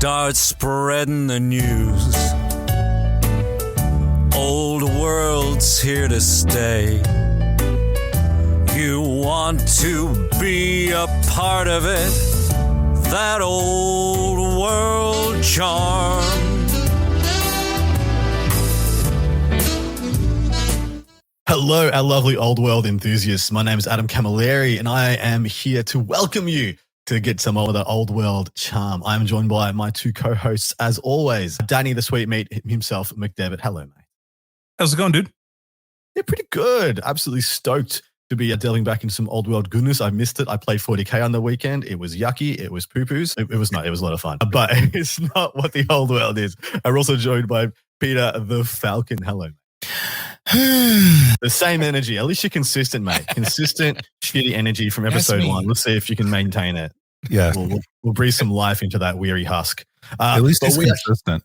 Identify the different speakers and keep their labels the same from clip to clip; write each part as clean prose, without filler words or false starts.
Speaker 1: Start spreading the news. Old world's here to stay. You want to be a part of it. That old world charm.
Speaker 2: Hello, our lovely old world enthusiasts. My name is Adam Camilleri, and I am here to welcome you to get some of the old world charm. I am joined by my two co-hosts, as always, Danny the Sweet Meat himself, McDevitt. Hello, mate.
Speaker 3: How's it going, dude?
Speaker 2: Yeah, pretty good. Absolutely stoked to be delving back into some old world goodness. I missed it. I played 40k on the weekend. It was yucky. It was poo-poos. It was not. It was a lot of fun. But it's not what the old world is. I'm also joined by Peter the Falcon. Hello, mate. The same energy. At least you're consistent, mate. Consistent, shitty energy from episode 1. Let's see if you can maintain it.
Speaker 3: Yeah.
Speaker 2: We'll breathe some life into that weary husk.
Speaker 3: At least he's consistent.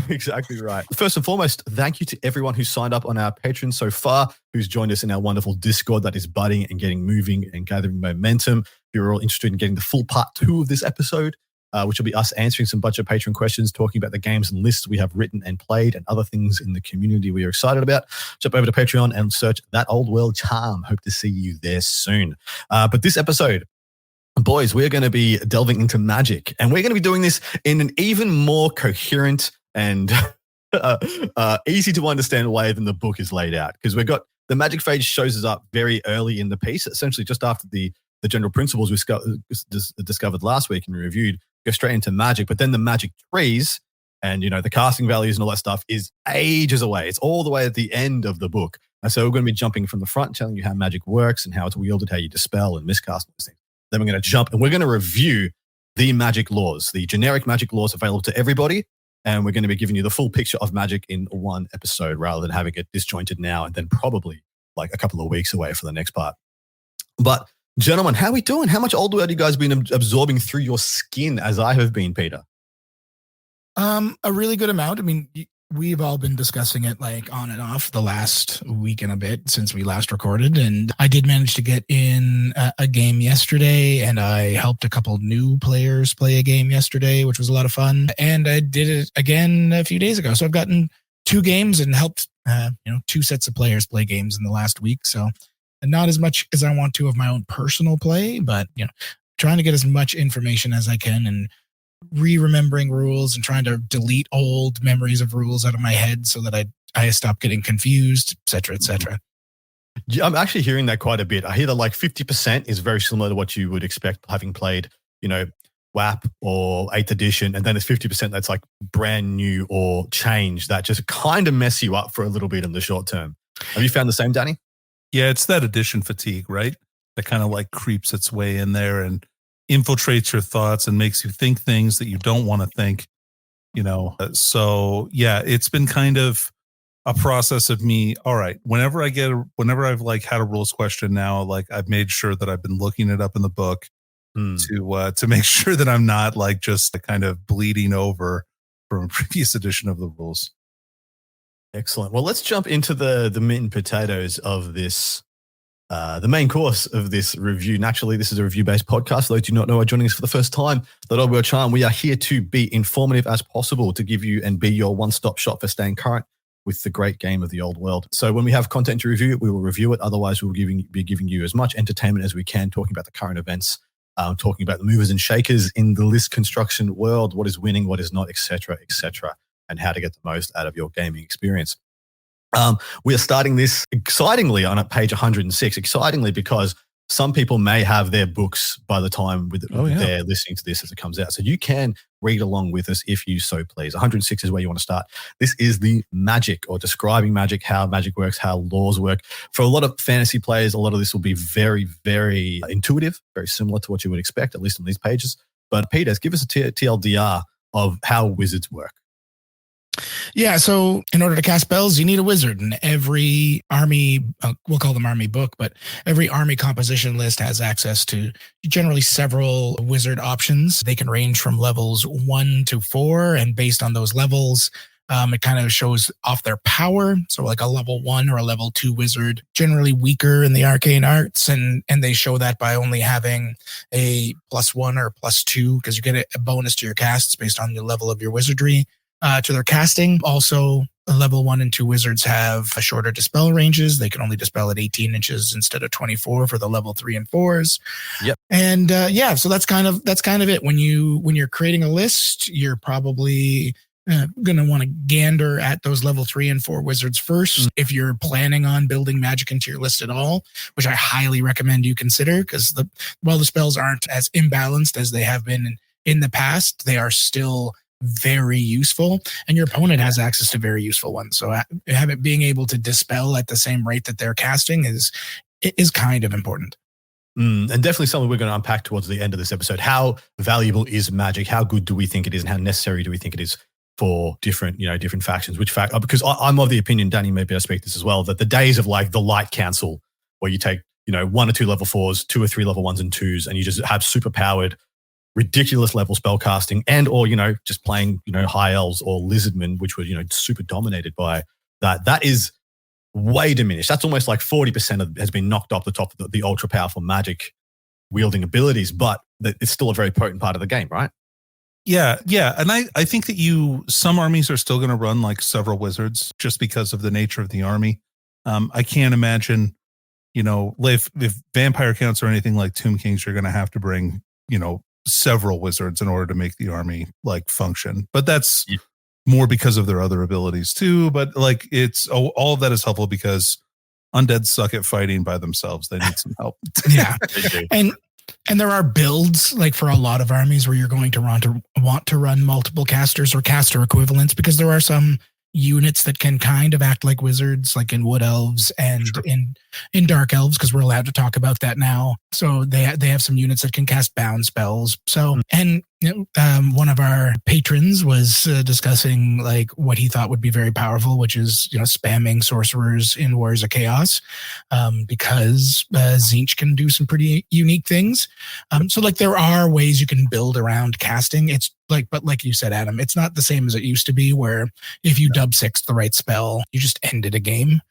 Speaker 2: Exactly right. First and foremost, thank you to everyone who signed up on our Patreon so far, who's joined us in our wonderful Discord that is budding and getting moving and gathering momentum. If you're all interested in getting the full part 2 of this episode, which will be us answering some bunch of Patreon questions, talking about the games and lists we have written and played and other things in the community we are excited about. Jump over to Patreon and search That Old World Charm. Hope to see you there soon. But this episode, boys, we're going to be delving into magic, and we're going to be doing this in an even more coherent and easy to understand way than the book is laid out, because we've got the magic phase shows us up very early in the piece, essentially just after the general principles we discovered last week and reviewed. Go straight into magic, but then the magic trees and, you know, the casting values and all that stuff is ages away. It's all the way at the end of the book. And so we're going to be jumping from the front, telling you how magic works and how it's wielded, how you dispel and miscast those things. Then we're going to jump and we're going to review the magic laws, the generic magic laws available to everybody. And we're going to be giving you the full picture of magic in one episode rather than having it disjointed now and then probably like a couple of weeks away for the next part. But gentlemen, how are we doing? How much old world have you guys been absorbing through your skin, as I have been, Peter?
Speaker 4: A really good amount. I mean, we've all been discussing it like on and off the last week and a bit since we last recorded. And I did manage to get in a game yesterday, and I helped a couple new players play a game yesterday, which was a lot of fun. And I did it again a few days ago. So I've gotten 2 games and helped, 2 sets of players play games in the last week. So not as much as I want to of my own personal play, but, trying to get as much information as I can and remembering rules and trying to delete old memories of rules out of my head so that I stop getting confused, et cetera, et cetera.
Speaker 2: Yeah, I'm actually hearing that quite a bit. I hear that like 50% is very similar to what you would expect having played, WAP or 8th edition. And then it's 50% that's like brand new or change that just kind of mess you up for a little bit in the short term. Have you found the same, Danny?
Speaker 3: Yeah, it's that edition fatigue, right? That kind of like creeps its way in there and infiltrates your thoughts and makes you think things that you don't want to think, So yeah, it's been kind of a process of me. All right, whenever I've like had a rules question now, like I've made sure that I've been looking it up in the book to make sure that I'm not like just kind of bleeding over from a previous edition of the rules.
Speaker 2: Excellent. Well, let's jump into the meat and potatoes of this, the main course of this review. Naturally, this is a review-based podcast. Those who do not know are joining us for the first time. The Old World Charm, we are here to be informative as possible, to give you and be your one-stop shop for staying current with the great game of the old world. So when we have content to review, we will review it. Otherwise, we will be giving you as much entertainment as we can, talking about the current events, talking about the movers and shakers in the list construction world, what is winning, what is not, et cetera, and how to get the most out of your gaming experience. We are starting this excitingly on page 106, excitingly because some people may have their books by the time they're listening to this as it comes out. So you can read along with us if you so please. 106 is where you want to start. This is the magic, or describing magic, how magic works, how laws work. For a lot of fantasy players, a lot of this will be very, very intuitive, very similar to what you would expect, at least on these pages. But Peter, give us a TLDR of how wizards work.
Speaker 4: Yeah, so in order to cast spells, you need a wizard, and every army, we'll call them army book, but every army composition list has access to generally several wizard options. They can range from levels 1 to 4, and based on those levels, It kind of shows off their power. So like a level 1 or a level 2 wizard, generally weaker in the arcane arts. And they show that by only having a +1 or +2, because you get a bonus to your casts based on the level of your wizardry to their casting. Also, level 1 and 2 wizards have a shorter dispel ranges. They can only dispel at 18 inches instead of 24 for the level 3 and 4s.
Speaker 2: Yep.
Speaker 4: And so that's kind of it. When you're creating a list, you're probably going to want to gander at those level 3 and 4 wizards first. If you're planning on building magic into your list at all, which I highly recommend you consider, because while the spells aren't as imbalanced as they have been in the past, they are still very useful, and your opponent has access to very useful ones. So being able to dispel at the same rate that they're casting is kind of important.
Speaker 2: And definitely something we're going to unpack towards the end of this episode. How valuable is magic? How good do we think it is, and how necessary do we think it is for different factions? Because I'm of the opinion, Danny, maybe I speak this as well, that the days of like the light council, where you take 1 or 2 level 4s, 2 or 3 level 1s and 2s, and you just have super powered, ridiculous level spell casting, and or just playing high elves or lizardmen, which were super dominated by that is way diminished. That's almost like 40% has been knocked off the top of the ultra powerful magic wielding abilities, but it's still a very potent part of the game, right?
Speaker 3: Yeah. And I think that some armies are still going to run like several wizards just because of the nature of the army. I can't imagine, if vampire counts or anything like Tomb Kings, you're going to have to bring, several wizards in order to make the army like function. But that's more because of their other abilities too. But like all of that is helpful because undead suck at fighting by themselves. They need some help.
Speaker 4: Yeah. And there are builds like for a lot of armies where you're going to want to run multiple casters or caster equivalents, because there are some units that can kind of act like wizards, like in wood elves and in dark elves, because we're allowed to talk about that now. So they have some units that can cast bound spells. So and one of our patrons was discussing like what he thought would be very powerful, which is spamming sorcerers in Warriors of Chaos, because Tzeentch can do some pretty unique things. So like there are ways you can build around casting. But like you said, Adam, it's not the same as it used to be, where if you dub 6 the right spell, you just ended a game.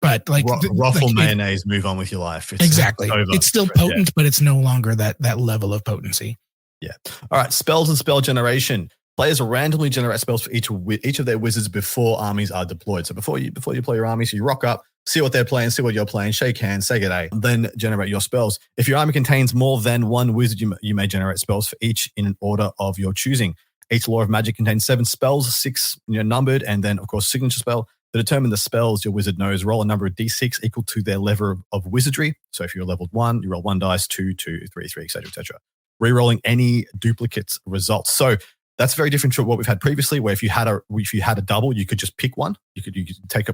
Speaker 4: But like
Speaker 2: ruffle mayonnaise, move on with your life.
Speaker 4: Exactly. It's still potent, but it's no longer that level of potency.
Speaker 2: Yeah. All right. Spells and spell generation. Players randomly generate spells for each of their wizards before armies are deployed. So before you play your army, so you rock up, see what they're playing, see what you're playing, shake hands, say good day, then generate your spells. If your army contains more than one wizard, you may generate spells for each in an order of your choosing. Each law of magic contains 7 spells, 6 numbered, and then of course signature spell. To determine the spells your wizard knows, roll a number of d6 equal to their level of wizardry. So if you're leveled 1, you roll 1 dice, 2, 3, 3, etc., etc. Rerolling any duplicates results. So that's very different to what we've had previously, where if you had a double, you could just pick one. You could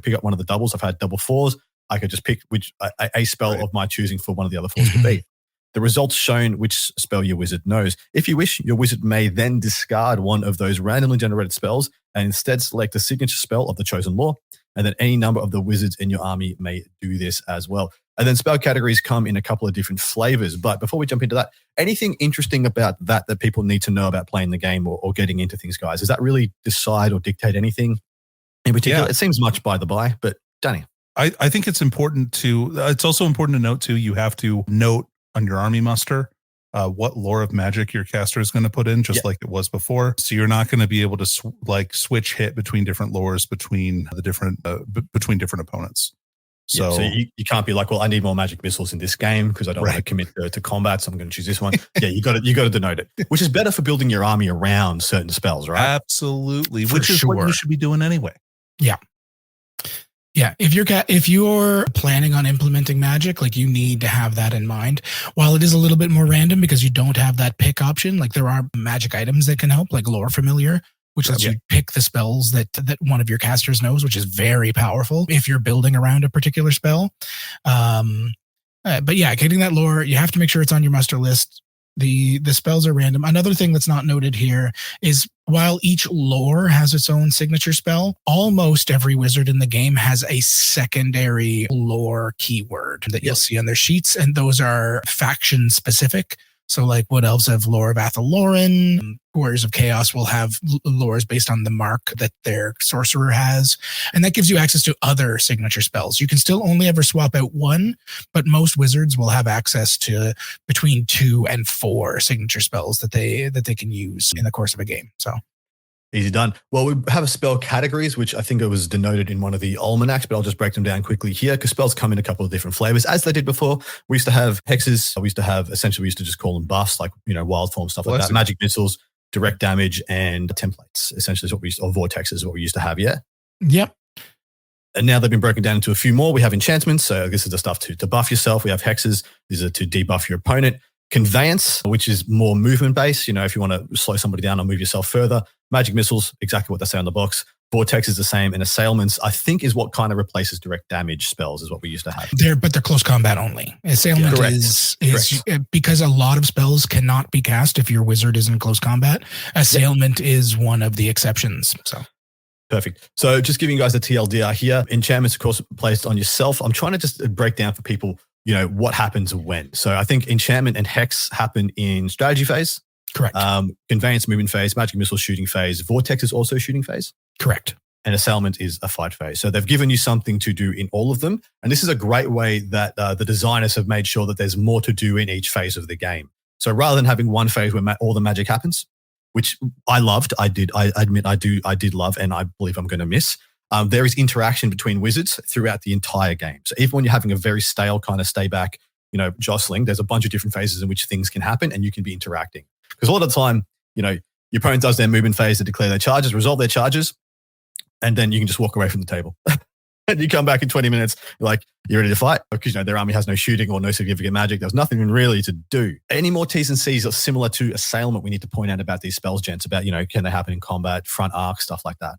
Speaker 2: pick up one of the doubles. I've had double 4s. I could just pick which a spell of my choosing for one of the other 4s to be. The results shown which spell your wizard knows. If you wish, your wizard may then discard one of those randomly generated spells and instead select the signature spell of the chosen law. And then any number of the wizards in your army may do this as well. And then spell categories come in a couple of different flavors. But before we jump into that, anything interesting about that people need to know about playing the game or getting into things, guys? Does that really decide or dictate anything in particular? Yeah. It seems much by the by, but Danny.
Speaker 3: I think it's important it's also important to note too, you have to note on your army muster what lore of magic your caster is going to put in, just like it was before. So you're not going to be able to switch hit between different lores between the different opponents. So
Speaker 2: you can't be like, well, I need more magic missiles in this game because I don't want to commit to combat, so I'm going to choose this one. You got to denote it, which is better for building your army around certain spells, right?
Speaker 3: Absolutely, which is what you should be doing anyway.
Speaker 4: Yeah. Yeah, if you're planning on implementing magic, like you need to have that in mind. While it is a little bit more random because you don't have that pick option, like there are magic items that can help, like Lore Familiar, which lets you pick the spells that one of your casters knows, which is very powerful if you're building around a particular spell. But yeah, getting that lore, you have to make sure it's on your muster list. The spells are random. Another thing that's not noted here is while each lore has its own signature spell, almost every wizard in the game has a secondary lore keyword that you'll see on their sheets, and those are faction specific. So like Wood Elves have lore of Athaloran. Warriors of Chaos will have lores based on the mark that their sorcerer has. And that gives you access to other signature spells. You can still only ever swap out one, but most wizards will have access to between 2 and 4 signature spells that they can use in the course of a game. So
Speaker 2: easy done. Well, we have a spell categories, which I think it was denoted in one of the almanacs, but I'll just break them down quickly here because spells come in a couple of different flavors. As they did before, we used to have hexes. We used to just call them buffs, like, wild form stuff like that. Magic missiles, direct damage, and templates. Essentially is what or vortexes is what we used to have. Yeah.
Speaker 4: Yep.
Speaker 2: And now they've been broken down into a few more. We have enchantments. So this is the stuff to buff yourself. We have hexes. These are to debuff your opponent. Conveyance, which is more movement based. If you want to slow somebody down or move yourself further. Magic missiles, exactly what they say on the box. Vortex is the same. And assailments, I think, is what kind of replaces direct damage spells, is what we used to have.
Speaker 4: But they're close combat only. Assailment is because a lot of spells cannot be cast if your wizard is in close combat. Assailment is one of the exceptions. So
Speaker 2: perfect. So just giving you guys the TLDR here. Enchantments, of course, placed on yourself. I'm trying to just break down for people, what happens when. So I think enchantment and hex happen in strategy phase.
Speaker 4: Correct.
Speaker 2: Conveyance, movement phase. Magic missile, shooting phase. Vortex is also shooting phase.
Speaker 4: Correct.
Speaker 2: And assailment is a fight phase. So they've given you something to do in all of them. And this is a great way that the designers have made sure that there's more to do in each phase of the game. So rather than having one phase where all the magic happens, which I loved, I admit I did love, and I believe I'm going to miss. There is interaction between wizards throughout the entire game. So even when you're having a very stale kind of stay back, jostling, there's a bunch of different phases in which things can happen and you can be interacting. Because a lot of the time, your opponent does their movement phase to declare their charges, resolve their charges, and then you can just walk away from the table. And you come back in 20 minutes, you're ready to fight because, their army has no shooting or no significant magic. There's nothing really to do. Any more T's and C's are similar to assailment we need to point out about these spells, gents, about, can they happen in combat, front arc, stuff like that.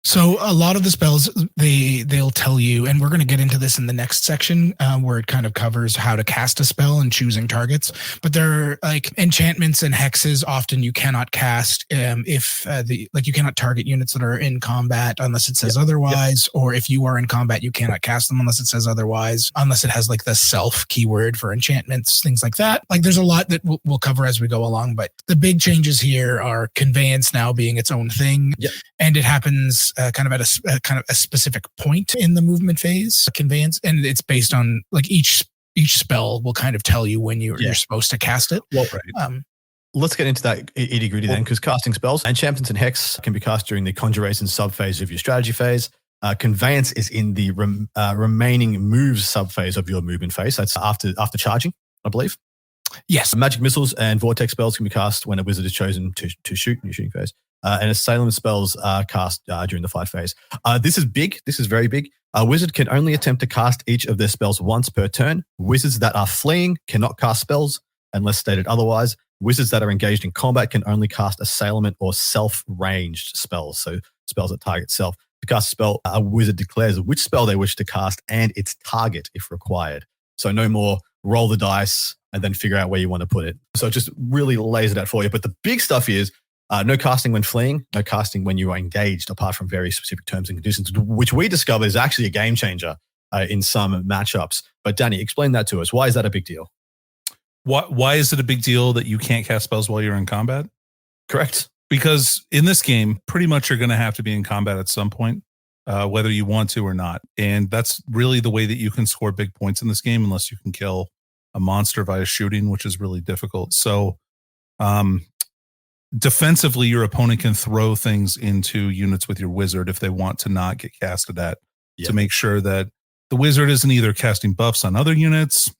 Speaker 4: So a lot of the spells, they'll tell you, and we're going to get into this in the next section where it kind of covers how to cast a spell and choosing targets. But they're like enchantments and hexes. Often you cannot cast if you cannot target units that are in combat unless it says otherwise, or if you are in combat, you cannot cast them unless it says otherwise, unless it has like the self keyword for enchantments, things like that. Like there's a lot that we'll cover as we go along. But the big changes here are conveyance now being its own thing, and it happens kind of at a specific point in the movement phase, conveyance, and it's based on like each spell will kind of tell you when you're supposed to cast it.
Speaker 2: Well, right. Let's get into that itty gritty then, because casting spells, enchantments and hex can be cast during the conjuration subphase of your strategy phase. Conveyance is in the remaining moves subphase of your movement phase. That's after charging, I believe.
Speaker 4: Yes.
Speaker 2: Magic missiles and vortex spells can be cast when a wizard is chosen to shoot in your shooting phase. And assailant spells are cast during the fight phase. This is big. This is very big. A wizard can only attempt to cast each of their spells once per turn. Wizards that are fleeing cannot cast spells unless stated otherwise. Wizards that are engaged in combat can only cast assailant or self-ranged spells, so spells that target self. To cast a spell, a wizard declares which spell they wish to cast and its target if required. So no more roll the dice and then figure out where you want to put it. So it just really lays it out for you. But the big stuff is no casting when fleeing, no casting when you are engaged, apart from very specific terms and conditions, which we discovered is actually a game changer in some matchups. But Danny, explain that to us. Why is that a big deal?
Speaker 3: Why is it a big deal that you can't cast spells while you're in combat?
Speaker 2: Correct.
Speaker 3: Because in this game, pretty much you're going to have to be in combat at some point, whether you want to or not. And that's really the way that you can score big points in this game, unless you can kill a monster via shooting, which is really difficult. So, defensively, your opponent can throw things into units with your wizard if they want to not get casted at, to make sure that the wizard isn't either casting buffs on other units,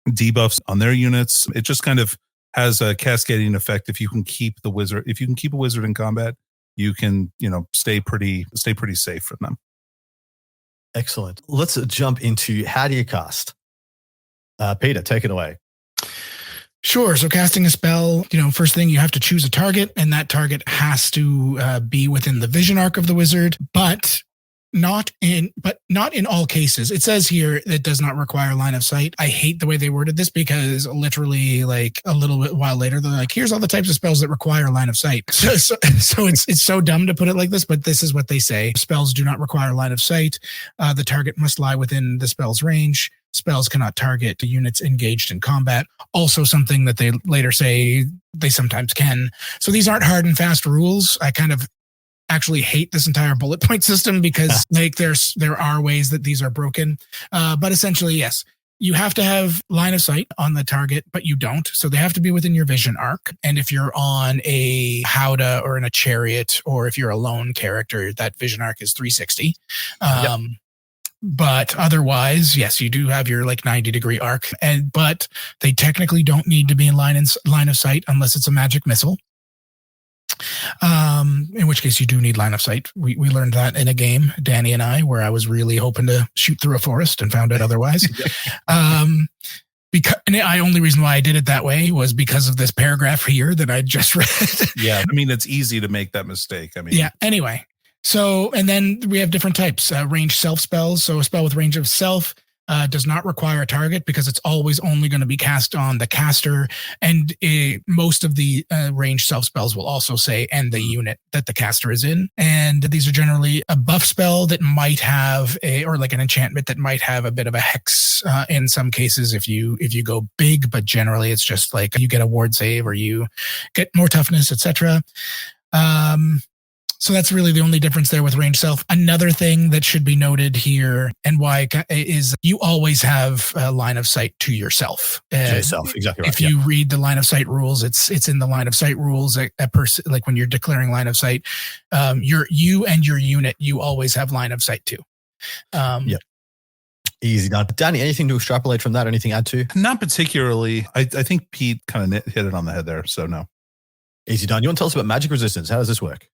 Speaker 3: debuffs on their units. It just kind of has a cascading effect. If you can keep a wizard in combat, you can, stay pretty safe from them.
Speaker 2: Excellent. Let's jump into how do you cast? Peter, take it away.
Speaker 4: Sure. So casting a spell, first thing you have to choose a target, and that target has to be within the vision arc of the wizard, but not in all cases. It says here that it does not require line of sight. I hate the way they worded this because literally like a little bit while later, they're like, here's all the types of spells that require line of sight. So it's so dumb to put it like this, but this is what they say. Spells do not require line of sight. The target must lie within the spell's range. spells cannot target units engaged in combat. Also something that they later say they sometimes can. So these aren't hard and fast rules. I kind of actually hate this entire bullet point system because like there are ways that these are broken. But essentially, yes, you have to have line of sight on the target, but you don't. So they have to be within your vision arc. And if you're on a Howdah or in a chariot, or if you're a lone character, that vision arc is 360. But otherwise, yes, you do have your like 90-degree arc, but they technically don't need to be in line of sight unless it's a magic missile. In which case you do need line of sight. We learned that in a game, Danny and I, where I was really hoping to shoot through a forest and found out otherwise. Because the only reason why I did it that way was because of this paragraph here that I just read.
Speaker 3: Yeah, I mean, it's easy to make that mistake. I mean,
Speaker 4: yeah. Anyway, so and then we have different types. Range self spells. So a spell with range of self does not require a target because it's always only going to be cast on the caster. And most of the range self spells will also say, and the unit that the caster is in. And these are generally a buff spell that might have or like an enchantment that might have a bit of a hex in some cases if you go big, but generally it's just like you get a ward save or you get more toughness, etc. So that's really the only difference there with range self. Another thing that should be noted here and why is you always have a line of sight to yourself.
Speaker 2: Yourself, exactly right.
Speaker 4: If you read the line of sight rules, it's in the line of sight rules. A person, like when you're declaring line of sight, you and your unit, you always have line of sight to.
Speaker 2: Yeah. Easy done. Danny, anything to extrapolate from that? Anything to add to?
Speaker 3: not particularly. I think Pete kind of hit it on the head there. So no.
Speaker 2: Easy done. You want to tell us about magic resistance? How does this work?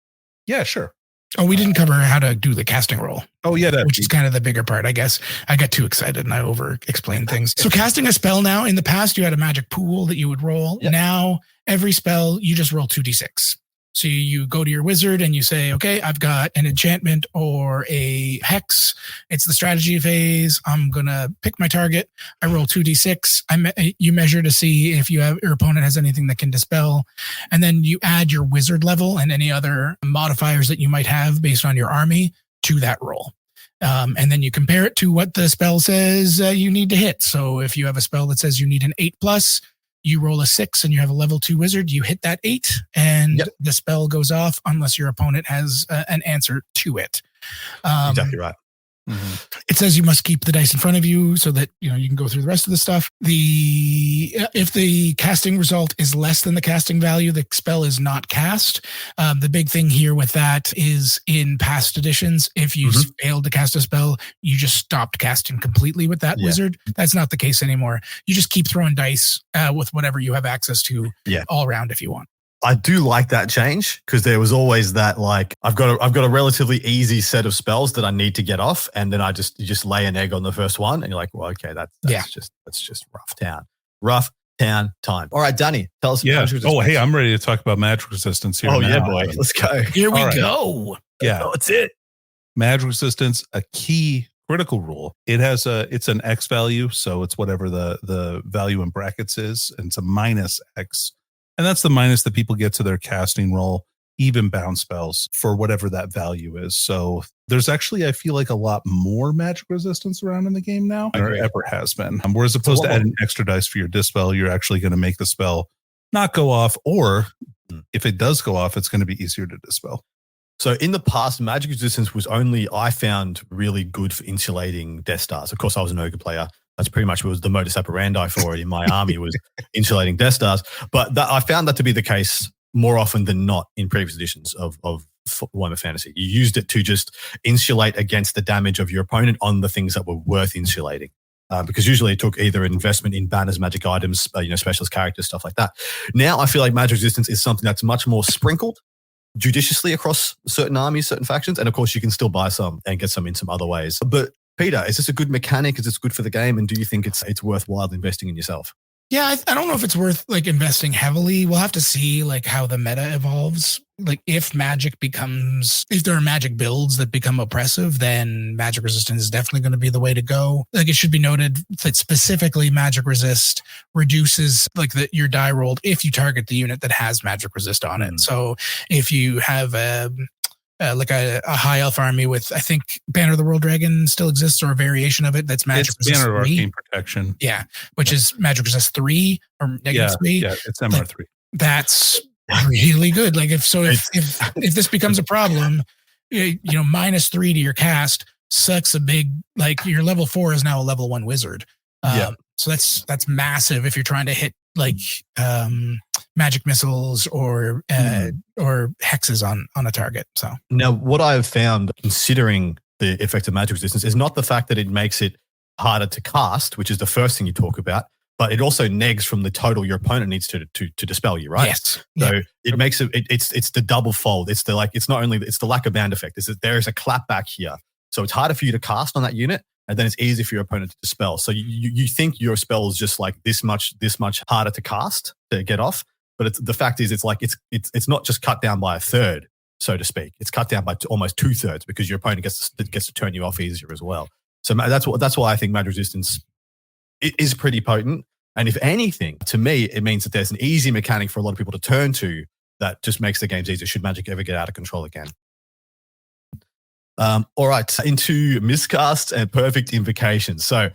Speaker 3: Yeah, sure.
Speaker 4: Oh, we didn't cover how to do the casting roll.
Speaker 3: Oh, yeah.
Speaker 4: Which is kind of the bigger part, I guess. I got too excited and I over-explained things. So casting a spell now, in the past, you had a magic pool that you would roll. Yep. Now, every spell, you just roll 2d6. So you go to your wizard and you say, okay, I've got an enchantment or a hex. It's the strategy phase. I'm going to pick my target. I roll 2d6. You measure to see if your opponent has anything that can dispel. And then you add your wizard level and any other modifiers that you might have based on your army to that roll. And then you compare it to what the spell says you need to hit. So if you have a spell that says you need an 8+, you roll a 6 and you have a level 2 wizard, you hit that 8 and the spell goes off unless your opponent has an answer to it.
Speaker 2: Exactly right.
Speaker 4: Mm-hmm. It says you must keep the dice in front of you so that you can go through the rest of the stuff. If the casting result is less than the casting value, the spell is not cast. The big thing here with that is in past editions, if you failed to cast a spell, you just stopped casting completely with that wizard. That's not the case anymore. You just keep throwing dice with whatever you have access to all around if you want.
Speaker 2: I do like that change because there was always that like I've got a relatively easy set of spells that I need to get off, and then you just lay an egg on the first one, and you're like, well, okay, that's just rough town time. All right, Danny, tell us.
Speaker 3: Yeah. Oh, hey, I'm ready to talk about magic resistance here.
Speaker 2: Oh
Speaker 3: now.
Speaker 2: Yeah, boy, let's go.
Speaker 4: Here we go.
Speaker 3: Yeah,
Speaker 2: that's it.
Speaker 3: Magic resistance, a key critical rule. It's an X value, so it's whatever the value in brackets is, and it's a minus X. And that's the minus that people get to their casting roll, even bound spells for whatever that value is. So there's actually, I feel like, a lot more magic resistance around in the game now than there ever has been. Whereas opposed to adding extra dice for your dispel, you're actually going to make the spell not go off, or if it does go off, it's going to be easier to dispel.
Speaker 2: So in the past, magic resistance was only, I found, really good for insulating Death Stars. Of course, I was an ogre player. That's pretty much what was the modus operandi for it in my army, was insulating Death Stars. But I found that to be the case more often than not in previous editions of Warhammer Fantasy. You used it to just insulate against the damage of your opponent on the things that were worth insulating. Because usually it took either an investment in banners, magic items, specialist characters, stuff like that. Now I feel like magic resistance is something that's much more sprinkled judiciously across certain armies, certain factions. And of course, you can still buy some and get some in some other ways. But Peter, is this a good mechanic? Is this good for the game? And do you think it's worthwhile investing in yourself?
Speaker 4: Yeah, I don't know if it's worth investing heavily. We'll have to see how the meta evolves. If there are magic builds that become oppressive, then magic resistance is definitely going to be the way to go. It should be noted that specifically magic resist reduces your die rolled if you target the unit that has magic resist on it. So if you have like a high elf army with, I think Banner of the World Dragon still exists, or a variation of it that's magic
Speaker 3: It's
Speaker 4: resist
Speaker 3: Banner of
Speaker 4: 3.
Speaker 3: Arcane Protection.
Speaker 4: Yeah, which is magic resist 3 or negative 3.
Speaker 3: Yeah, it's MR3.
Speaker 4: That's really good. Like if this becomes a problem, -3 to your cast sucks a big, like your level 4 is now a level 1 wizard. So that's massive if you're trying to hit like magic missiles or hexes on a target. So
Speaker 2: now what I've found, considering the effect of magic resistance, is not the fact that it makes it harder to cast, which is the first thing you talk about, but it also negs from the total your opponent needs to dispel you, right?
Speaker 4: Yes.
Speaker 2: So it makes it's the double fold. It's the lack of band effect. There is a clapback here. So it's harder for you to cast on that unit, and then it's easier for your opponent to dispel. So you think your spell is just like this much harder to cast to get off, but the fact is it's not just cut down by a third, so to speak. It's cut down by almost 2/3 because your opponent gets to turn you off easier as well. So that's why I think magic resistance is pretty potent. And if anything, to me, it means that there's an easy mechanic for a lot of people to turn to that just makes the games easier should Magic ever get out of control again. All right, into miscast and perfect invocations. So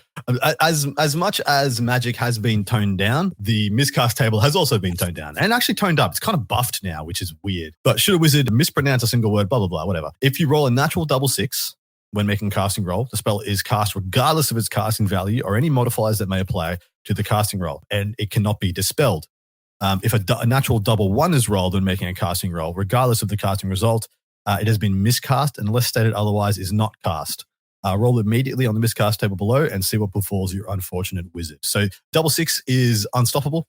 Speaker 2: as much as Magic has been toned down, the miscast table has also been toned down and actually toned up. It's kind of buffed now, which is weird. But should a wizard mispronounce a single word, blah, blah, blah, whatever. If you roll a natural 6/6 when making a casting roll, the spell is cast regardless of its casting value or any modifiers that may apply to the casting roll, and it cannot be dispelled. If a natural 1/1 is rolled when making a casting roll, regardless of the casting result, it has been miscast unless stated otherwise is not cast. Roll immediately on the miscast table below and see what befalls your unfortunate wizard. So 6/6 is unstoppable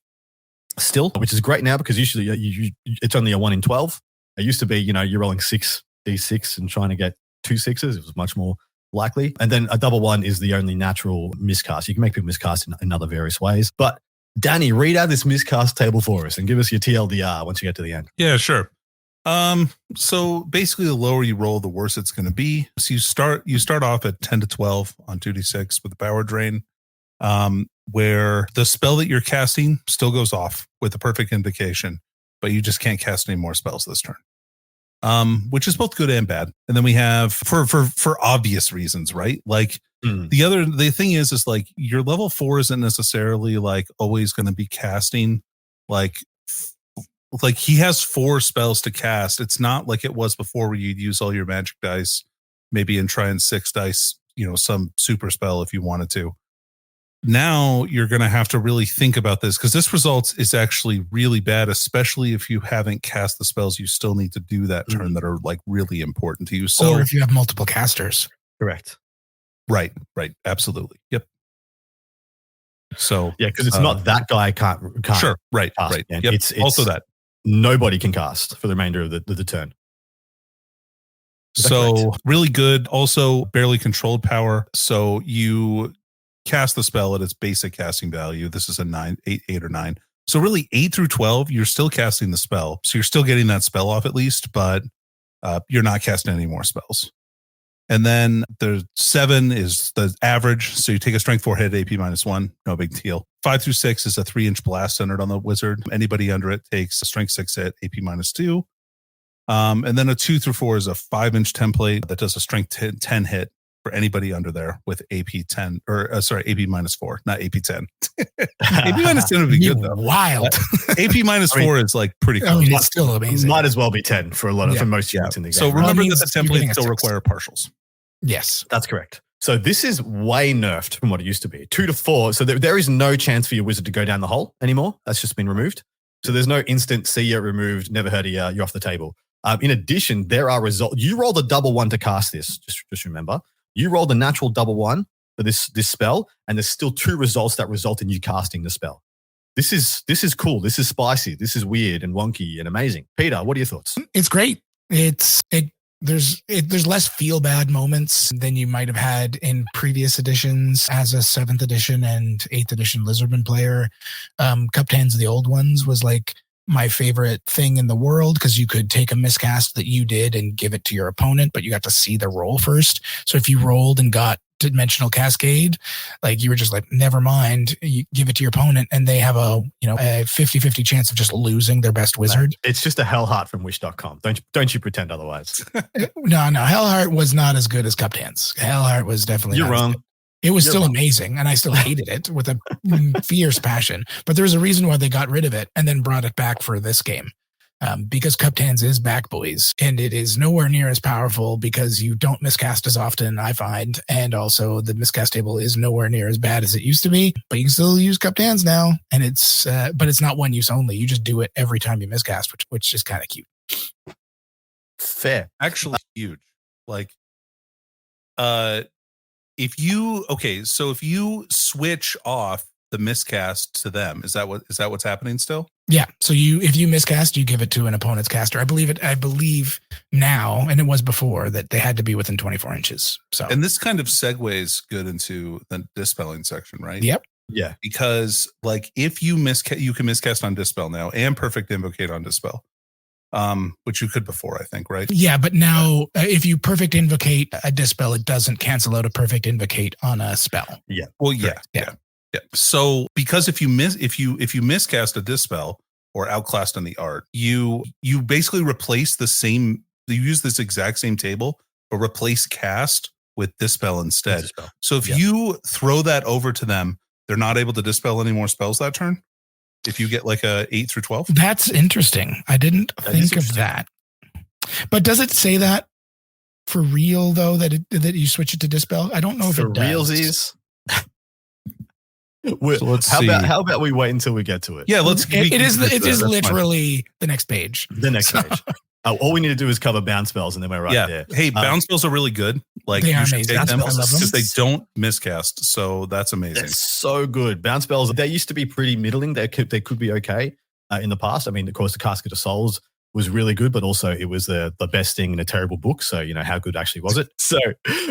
Speaker 2: still, which is great now because usually it's only a 1 in 12. It used to be, you're rolling 6d6 and trying to get 2 6s. It was much more likely. And then a 1/1 is the only natural miscast. You can make people miscast in other various ways. But Danny, read out this miscast table for us and give us your TLDR once you get to the end.
Speaker 3: Yeah, sure. So basically the lower you roll, the worse it's going to be. So you start off at 10 to 12 on 2d6 with the power drain, where the spell that you're casting still goes off with the perfect invocation, but you just can't cast any more spells this turn. Which is both good and bad. And then we have for obvious reasons, right? Like the thing is like your level 4 isn't necessarily like always going to be casting like he has 4 spells to cast. It's not like it was before where you'd use all your magic dice, maybe and try and 6 dice, some super spell if you wanted to. Now you're going to have to really think about this because this result is actually really bad, especially if you haven't cast the spells you still need to do that turn that are like really important to you. So,
Speaker 4: or if you have multiple casters.
Speaker 2: Correct.
Speaker 3: Right. Absolutely. Yep. So
Speaker 2: yeah, because it's not that guy can't
Speaker 3: sure. Right.
Speaker 2: Cast,
Speaker 3: right.
Speaker 2: Yep.
Speaker 3: It's also that
Speaker 2: nobody can cast for the remainder of the turn.
Speaker 3: So really good. Also barely controlled power. So you cast the spell at its basic casting value. This is a 8 or 9. So really 8 through 12, you're still casting the spell. So you're still getting that spell off at least, but you're not casting any more spells. And then the 7 is the average. So you take a strength 4 hit, AP -1, no big deal. 5 through 6 is a 3-inch blast centered on the wizard. Anybody under it takes a strength 6 hit, AP -2. And then a 2 through 4 is a 5-inch template that does a strength 10 hit for anybody under there with AP 10 or AP -4, not AP 10. AP -10 would be good though.
Speaker 4: Wild.
Speaker 3: AP -4 is like pretty cool.
Speaker 4: It's still amazing.
Speaker 2: Might as well be 10 for for most units in the game.
Speaker 3: So remember that the templates still require partials.
Speaker 4: Yes,
Speaker 2: that's correct. So this is way nerfed from what it used to be. 2 to 4. So there is no chance for your wizard to go down the hole anymore. That's just been removed. So there's no instant see ya removed, never heard of ya, you're off the table. In addition, there are results. You rolled a 1/1 to cast this. Just remember. You rolled a natural 1/1 for this spell, and there's still 2 results that result in you casting the spell. This is cool. This is spicy. This is weird and wonky and amazing. Peter, what are your thoughts?
Speaker 4: It's great. There's less feel bad moments than you might have had in previous editions as a 7th edition and 8th edition Lizardman player. Cupped Hands of the old ones was like my favorite thing in the world because you could take a miscast that you did and give it to your opponent, but you got to see the roll first. So if you rolled and got dimensional cascade, like you were just like, never mind, you give it to your opponent and they have a 50-50 chance of just losing their best wizard.
Speaker 2: It's just a Hellheart from Wish.com. Don't you pretend otherwise.
Speaker 4: No, Hellheart was not as good as Cupped Hands. Hellheart was definitely
Speaker 2: You're wrong.
Speaker 4: It was still amazing, and I still hated it with a fierce passion. But there's a reason why they got rid of it and then brought it back for this game. Because Cupped Hands is back, boys, and it is nowhere near as powerful because you don't miscast as often, I find, and also the miscast table is nowhere near as bad as it used to be. But you can still use Cupped Hands now, and but it's not one use only. You just do it every time you miscast, which is kind of cute.
Speaker 2: Fair,
Speaker 3: actually, huge. Like, if you switch off the miscast to them, is that what's happening still?
Speaker 4: Yeah. So if you miscast, you give it to an opponent's caster. I believe now, and it was before, that they had to be within 24 inches. So,
Speaker 3: and this kind of segues good into the dispelling section, right?
Speaker 4: Yep.
Speaker 2: Yeah.
Speaker 3: Because like if you you can miscast on Dispel now and Perfect Invocate on Dispel. Which you could before, I think, right?
Speaker 4: Yeah, but now if you Perfect Invocate a Dispel, it doesn't cancel out a Perfect Invocate on a spell.
Speaker 2: Yeah.
Speaker 3: Well, yeah. So because if you miscast a Dispel or outclassed on the art, you basically replace you use this exact same table, but replace cast with Dispel instead. So if you throw that over to them, they're not able to dispel any more spells that turn. If you get like a 8 through 12,
Speaker 4: that's interesting. I didn't think of that. But does it say that for real though? That you switch it to Dispel? I don't know if
Speaker 2: for
Speaker 4: it does.
Speaker 2: realsies.
Speaker 3: So
Speaker 2: how about we wait until we get to it?
Speaker 3: Yeah,
Speaker 4: It is literally the next page.
Speaker 2: The next page. All we need to do is cover bounce spells, and then we're right there.
Speaker 3: Hey, bounce spells are really good. Like
Speaker 4: they are
Speaker 3: you should
Speaker 4: amazing.
Speaker 3: take them
Speaker 4: I love them
Speaker 3: because they don't miscast. So that's amazing.
Speaker 2: It's so good. Bounce spells. They used to be pretty middling. They could be okay in the past. I mean, of course, the Casket of Souls was really good, but also it was the best thing in a terrible book. So, how good actually was it? So,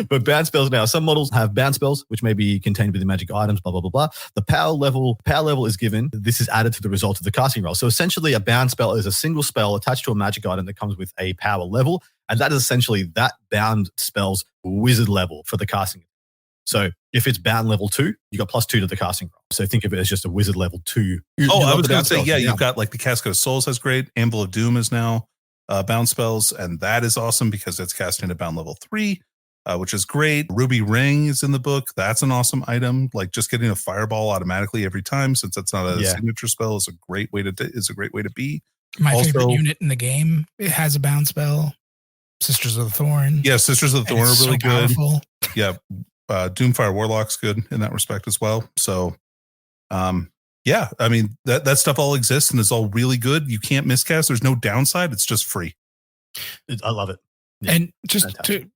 Speaker 2: but bounce spells now, some models have bounce spells, which may be contained within magic items, blah, blah, blah, blah. The power level is given. This is added to the result of the casting roll. So essentially a bounce spell is a single spell attached to a magic item that comes with a power level. And that is essentially that bound spell's wizard level for the casting. So if it's bound level 2, you got +2 to the casting roll. So think of it as just a wizard level 2.
Speaker 3: I was going to say, you've got like the Casket of Souls has great. Anvil of Doom is now bound spells, and that is awesome because it's casting at bound level 3, which is great. Ruby Ring is in the book. That's an awesome item. Like just getting a fireball automatically every time, since that's not a signature spell, is a great way to be.
Speaker 4: My favorite unit in the game, it has a bound spell. Sisters of the Thorn.
Speaker 3: Yeah, Sisters of the Thorn are really good.
Speaker 4: Powerful.
Speaker 3: Yeah. Doomfire Warlock's good in that respect as well. So, I mean, that stuff all exists and is all really good. You can't miscast. There's no downside. It's just free.
Speaker 2: I love it.
Speaker 4: Yeah, and just to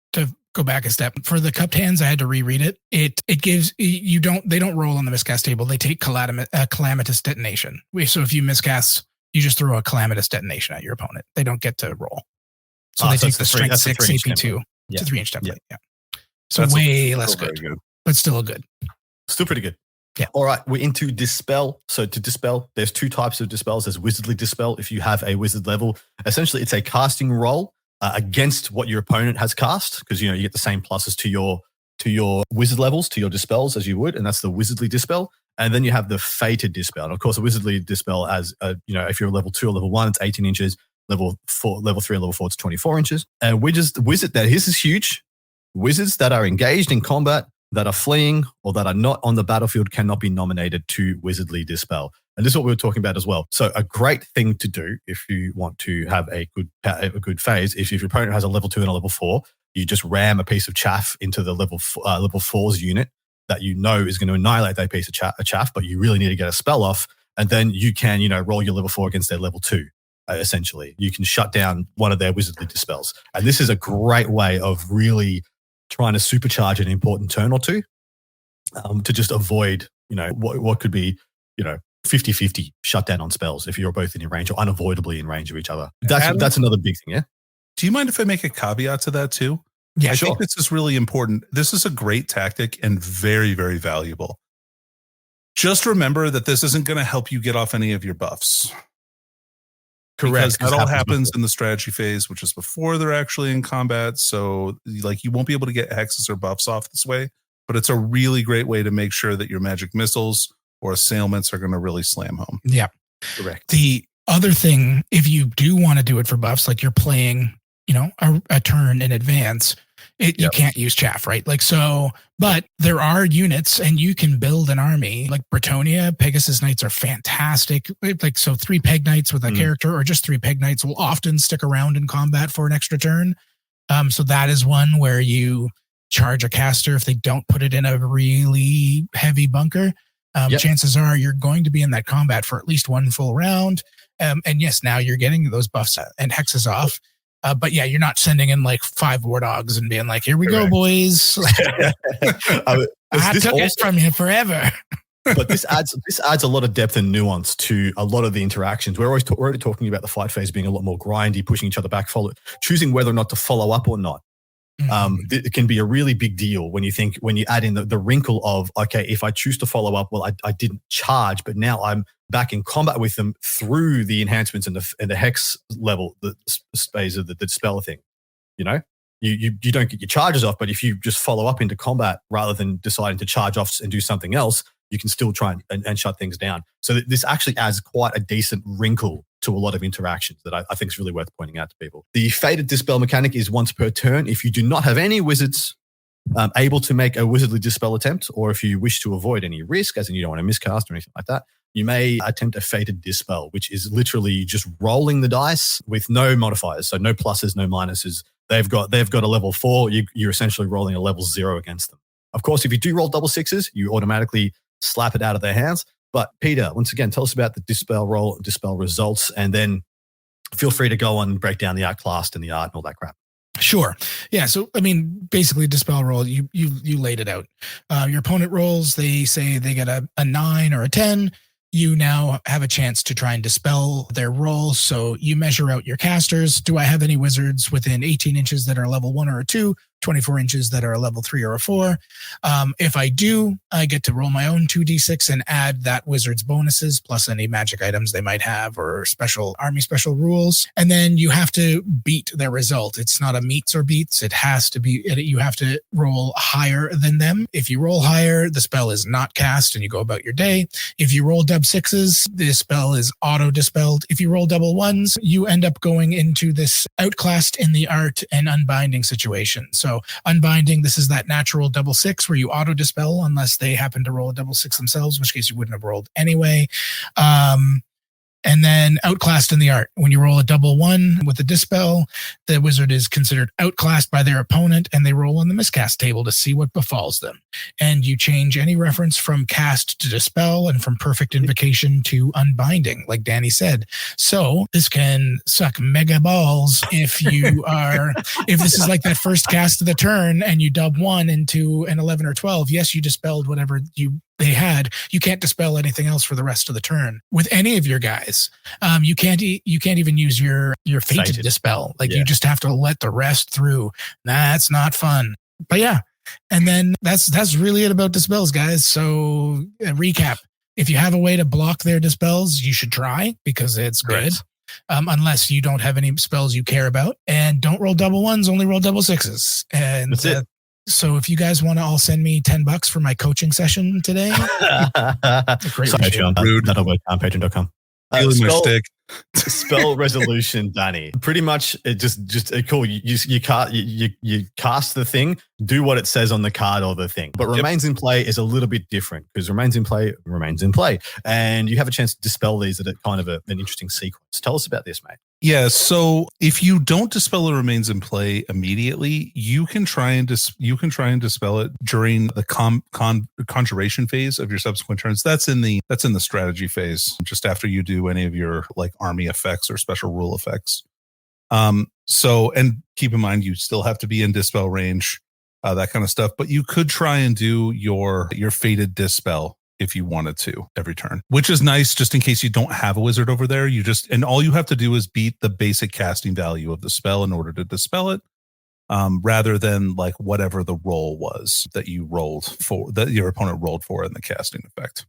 Speaker 4: go back a step, for the Cupped Hands, I had to reread it. It gives they don't roll on the miscast table. They take Calamitous Detonation. So if you miscast, you just throw a Calamitous Detonation at your opponent. They don't get to roll. So they take the Strength 6 AP2 to 3-inch template. Yeah. So that's way less good, but still good.
Speaker 2: Still pretty good.
Speaker 4: Yeah.
Speaker 2: All right. We're into Dispel. So to Dispel, there's 2 types of Dispels. There's Wizardly Dispel. If you have a wizard level, essentially it's a casting roll against what your opponent has cast, because, you get the same pluses to your wizard levels, to your Dispels as you would. And that's the Wizardly Dispel. And then you have the Fated Dispel. And of course, a Wizardly Dispel as, if you're level 2 or level 1, it's 18 inches. Level 3 and level 4, it's 24 inches. And this is huge. Wizards that are engaged in combat, that are fleeing, or that are not on the battlefield cannot be nominated to Wizardly Dispel. And this is what we were talking about as well. So a great thing to do if you want to have a good phase, if your opponent has a level 2 and a level 4, you just ram a piece of chaff into the level 4's unit that is going to annihilate that piece of chaff, but you really need to get a spell off. And then you can, roll your level 4 against their level 2. Essentially, you can shut down one of their Wizardly Dispels. And this is a great way of really trying to supercharge an important turn or two to just avoid, what could be, 50-50 shutdown on spells if you're both in range or unavoidably in range of each other. That's another big thing, yeah?
Speaker 3: Do you mind if I make a caveat to that too?
Speaker 4: Yeah,
Speaker 3: I think this is really important. This is a great tactic and very, very valuable. Just remember that this isn't going to help you get off any of your buffs.
Speaker 2: Correct.
Speaker 3: Because that all happens in the strategy phase, which is before they're actually in combat. So, you won't be able to get hexes or buffs off this way. but it's a really great way to make sure that your magic missiles or assailments are going to really slam home.
Speaker 4: Yeah.
Speaker 2: Correct.
Speaker 4: The other thing, if you do want to do it for buffs, like you're playing, a turn in advance, you can't use chaff, right? Like, so, but there are units and you can build an army like Bretonia. Pegasus Knights are fantastic. Like, so 3 Peg Knights with a character or just 3 Peg Knights will often stick around in combat for an extra turn. So that is one where you charge a caster if they don't put it in a really heavy bunker. Chances are you're going to be in that combat for at least one full round. And yes, now you're getting those buffs and hexes off. But yeah, you're not sending in like 5 war dogs and being like, here we go, boys. I took it from you forever.
Speaker 2: But this adds a lot of depth and nuance to a lot of the interactions. We're already talking about the fight phase being a lot more grindy, pushing each other back, choosing whether or not to follow up or not. It can be a really big deal when you add in the wrinkle of, okay, if I choose to follow up, well, I didn't charge, but now I'm back in combat with them through the enhancements and the hex level, the phase of the spell thing. You don't get your charges off, but if you just follow up into combat rather than deciding to charge off and do something else, you can still try and shut things down. So this actually adds quite a decent wrinkle to a lot of interactions that I think is really worth pointing out to people. The Fated Dispel mechanic is once per turn. If you do not have any wizards able to make a wizardly dispel attempt, or if you wish to avoid any risk, as in you don't want to miscast or anything like that, you may attempt a Fated Dispel, which is literally just rolling the dice with no modifiers. So no pluses, no minuses. They've got a level 4. You're essentially rolling a level 0 against them. Of course, if you do roll double 6s, you automatically slap it out of their hands. But Peter, once again, tell us about the Dispel roll and Dispel results, and then feel free to go on and break down the outclassed and the art and all that crap.
Speaker 4: Sure. Yeah. So, I mean, basically Dispel roll, you laid it out. Your opponent rolls, they say they get a 9 or a 10. You now have a chance to try and dispel their roll. So you measure out your casters. Do I have any wizards within 18 inches that are level 1 or a 2, 24 inches that are a level 3 or a 4? If I do, I get to roll my own 2d6 and add that wizard's bonuses plus any magic items they might have or army special rules. And then you have to beat their result. It's not a meets or beats. It has to be, you have to roll higher than them. If you roll higher, the spell is not cast and you go about your day. If you roll double 6s, the spell is auto dispelled. If you roll double 1s, you end up going into this outclassed in the art and unbinding situation. So unbinding, this is that natural double 6 where you auto dispel unless they happen to roll a double 6 themselves, in which case you wouldn't have rolled anyway. And then outclassed in the art. When you roll a double 1 with a dispel, the wizard is considered outclassed by their opponent and they roll on the miscast table to see what befalls them. And you change any reference from cast to dispel and from perfect invocation to unbinding, like Danny said. So this can suck mega balls if this is like that first cast of the turn and you dub 1 into an 11 or 12. Yes, you dispelled whatever they had. You can't dispel anything else for the rest of the turn with any of your guys. You can't even use your fated dispel. Like you just have to let the rest through. That's not fun. But yeah. And then that's really it about dispels, guys. So recap. If you have a way to block their dispels, you should try because it's good. Unless you don't have any spells you care about. And don't roll double 1s, only roll double 6s. And that's it. So if you guys want to all send me $10 for my coaching session today,
Speaker 2: sorry, John, that'll work on patreon.com. Spell resolution, Danny. Pretty much, it just cool. You cast the thing, do what it says on the card or the thing. But remains in play is a little bit different because remains in play, and you have a chance to dispel these at a kind of an interesting sequence. Tell us about this, mate.
Speaker 3: Yeah, so if you don't dispel a remains in play immediately, you can try and dispel it during the conjuration phase of your subsequent turns. That's in the strategy phase, just after you do any of your like army effects or special rule effects. So, and keep in mind, you still have to be in dispel range, that kind of stuff. But you could try and do your fated dispel if you wanted to every turn, which is nice just in case you don't have a wizard over there. And all you have to do is beat the basic casting value of the spell in order to dispel it, rather than like whatever the roll was that you rolled for, that your opponent rolled for in the casting effect.